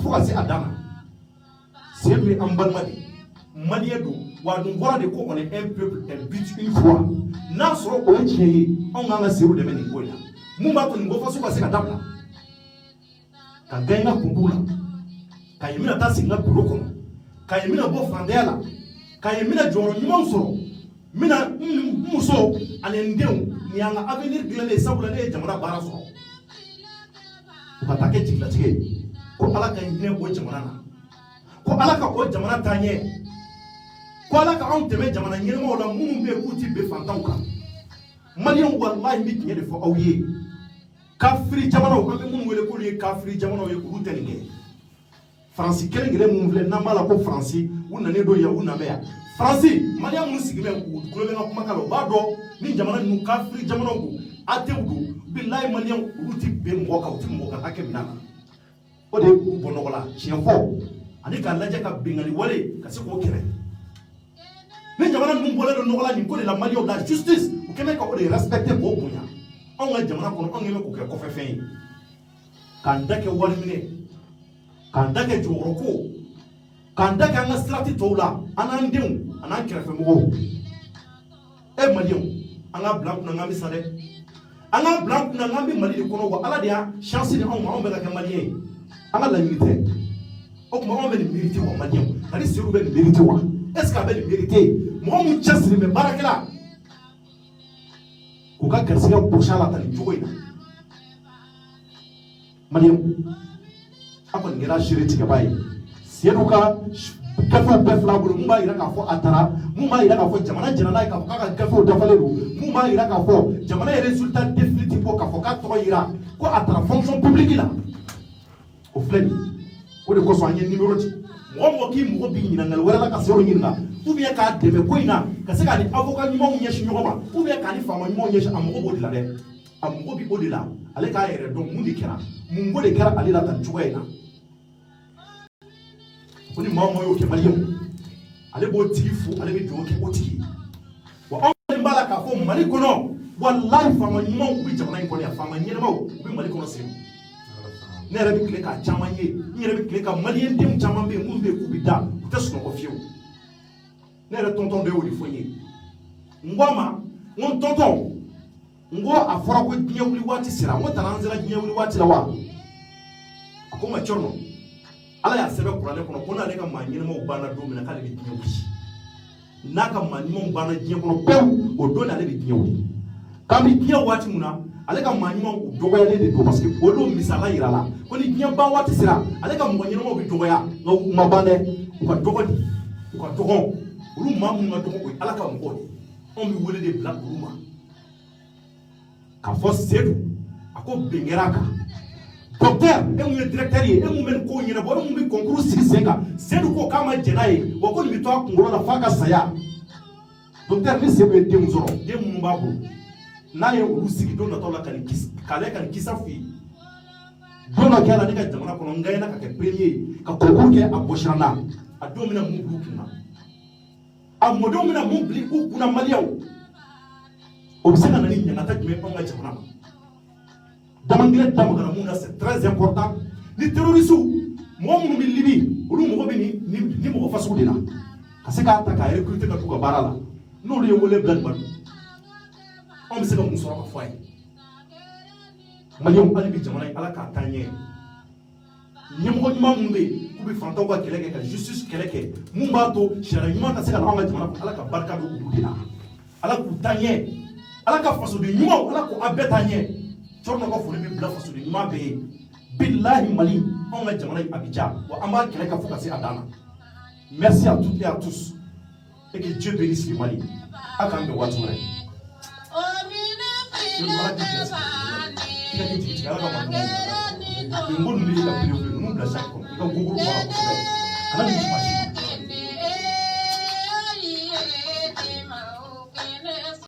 ka se a dan na sedu ye an balima de maliyɛn don wa nin bɔra de ko on est un peuple un but une foi n'a sɔrɔ o ye tiɲɛ ye anw k'an ka sedu dɛmɛ nin ko in na mun b'a to nin ko faso ka se ka dabila ka gagné n ka concours la ka ye n bɛna taa sigi n ka bureau kɔnɔ ka ye n bɛna bɔ fantanya la ka ye n bɛna jɔyɔrɔ ɲumanw sɔrɔ n bɛna n muso ani n denw nin y'an ka avenir dilanlen sabula ne ye jamana baara sɔrɔ u ka taa kɛ jigilatigɛ ye ko ala ka hinɛ o jamana na ko ala ka o jamana taa ɲɛ ko ala ka anw dɛmɛ jamana ɲɛnɛmaw la minnu bɛ yen k'u ti ben fantanw kan maliyɛnw walahi n bɛ tiɲɛ de fɔ aw ye kafiri jamanaw an bɛ minnu wele k'olu ye kafiri jamanaw ye olu tɛ nin kɛ faransi kelen kelen minnu filɛ n'an b'a la ko faransi u nanen don yan u nana yan faransi maliyɛn minnu sigilen bɛ u tulo bɛ n ka kumakan la u b'a dɔn ni jamana ninnu kafiri jamanaw don atew don bilahi maliyɛnw olu ti ben mɔgɔ kan u ti mɔgɔ ka hakɛ minɛ a la o de ye k'u bɔ nɔgɔ la tiɲɛ fɔ ani k'a lajɛ ka bengani wale ka se k'o kɛlɛ ni jamana ninnu bɔlen don nɔgɔ la nin ko de la maliyɛnw la justice u kɛ bɛ ka o de respecté k'o bonya anw ka jamana kɔnɔ anw kɛ bɛ k'o kɛ kɔfɛfɛn ye k'an da kɛ wari minɛ k'an da kɛ jɔyɔrɔ ko k'an da kɛ an ka sirati tɔw la an n'an denw a n'an kɛrɛfɛmɔgɔw maliyɛnw an ka bila an kunna k'an bɛ sa dɛ an ka bila an kunna k'an bɛ Mali de kɔnɔ wa Ala de y'a chance di anw ma anw bɛ ka kɛ maliyɛn ye an ka laɲini tɛ o tuma anw bɛ nin mérité wa maliyɛnw ani Seydou bɛ nin mérité wa est-ce que a bɛ nin mérité mɔgɔ min cɛsiri bɛ baarakɛla k'u ka garisigɛ gosi a la tan nin cogo in na maliyɛnw a kɔni kɛra seere tigɛba ye Seydou ka gafew bɛɛ fila bolo mun b'a yira k'a fɔ a taara mun b'a yira k'a fɔ jamana jɛnna n'a ye k'a fɔ k'a ka gafew dafalen don mun b'a yira k'a fɔ jamana ye résultat définitif bɔ k'a fɔ k'a tɔgɔ yira ko a taara fonction publique la o filɛ nin o de kosɔn an ye numéro di mɔgɔ mɔgɔ k'i mɔgɔ b'i ɲiningali wɛrɛ la ka se yɔrɔ ɲininka ou bien k'a dɛmɛ ko in na ka se k'a ni avocat ɲumanw ɲɛsin ɲɔgɔn ma ou bien k'a ni faama ɲumanw ɲɛsin a mago b'o de la dɛ a mago bɛ o de la ale k'a yɛrɛ dɔn mun de kɛra mun ko de kɛra ale la tan cogoya in na ko ni maa o maa y'o kɛ maliyɛnw ale b'o tigi fo ale bɛ dugawu kɛ o tigi wa anw kɔni b'a la k'a fɔ Mali kɔnɔ walahi faama ɲumanw u bɛ jamana in kɔnɔ yan faama ɲɛnamaw u bɛ Mali kɔnɔ sen ne yɛrɛ bɛ tile k'a caman ye n yɛrɛ bɛ tile ka maliyɛn denw caman bɛ yen minnu bɛ yen k'u bɛ da u tɛ sunɔgɔ fiyewu ne yɛrɛ tɔntɔn dɔ y'o de fɔ n ye n ko a ma n ko n tɔntɔn n ko a fɔra ko diɲɛ wuli waati sera n ko tana an sera diɲɛ wuli waati la wa a ko n ma cɔrɔnɔ Ala y'a sɛbɛn kuranɛ kɔnɔ ko n'ale ka maa ɲɛnamaw banna don min na k'ale bɛ diɲɛ wuli n'a ka maa ɲumanw banna diɲɛ kɔnɔ pewu o don ale bɛ diɲɛ wuli k'an bɛ diɲɛ waati mun na ale ka maa ɲumanw u dɔgɔyalen de don parce que olu misala yira la ko ni diɲɛ ban waati sera ale ka mɔgɔ ɲɛnamaw bɛ dɔgɔya nka u ma ban dɛ u ka dɔgɔ de u ka dɔgɔ olu maa minnu ka dɔgɔ o ye Ala ka mɔgɔw de anw bɛ wele de bila olu ma k'a fɔ Seydou a ko bɛn kɛra a kan docteur e mun ye directeur ye e mun bɛ nin ko ɲɛnabɔ e mun bɛ concours sigi sen kan Seydou ko k'a ma jɛn n'a ye wa ko nin bɛ to a kunkolo la f'a ka saya docteur ni Seydou ye denw sɔrɔ den minnu b'a bolo n'a ye olu sigi don nataw la k'ale ka nin kisa f'i ye don dɔ kɛra ne ka jamana kɔnɔ n gagnera ka kɛ premier ka concours kɛ a bɔsira n na a don bɛna mun bila u kunna a mɔdenw bɛna mun bila u kunna maliyɛnw o bɛ se ka na ni ɲangata jumɛn anw ka jamana ma damangilɛ damagara mun na c'est très important ni terroristes mɔgɔ minnu bɛ Libi olu mɔgɔ bɛ ni mɔgɔ fasugu de la ka se k'a ta k'a recruter ka t'u ka baara la n'olu ye wele bila nin ma anw bɛ se ka mun sɔrɔ ka fɔ a ye maliyɛnw hali bi jamana in Ala k'a taa ɲɛ ɲɛmɔgɔ ɲuman minnu bɛ yen k'u bɛ fantanw ka kɛlɛ kɛ ka justice kɛlɛ kɛ mun b'a to sariya ɲuman ka se ka na anw ka jamana kɔnɔ Ala ka barika don olu de la Ala k'u taa ɲɛ Ala ka fasoden ɲumanw Ala k'u a bɛɛ taa ɲɛ cɔrɔnɔ ka foli bɛ bila fasoden ɲuman bɛɛ ye bilahi Mali anw ka jamana in a bɛ diya wa an b'a kɛlɛ ka fo ka se a dan na merci à toutes et à tous et que Dieu bénisse le Mali a k'an bɛn waati wɛrɛ. Ala ka maa nin ko ninnu de ka pere ninnu bila sa kɔnɔ i ka gogoro bɔ a la kosɛbɛ.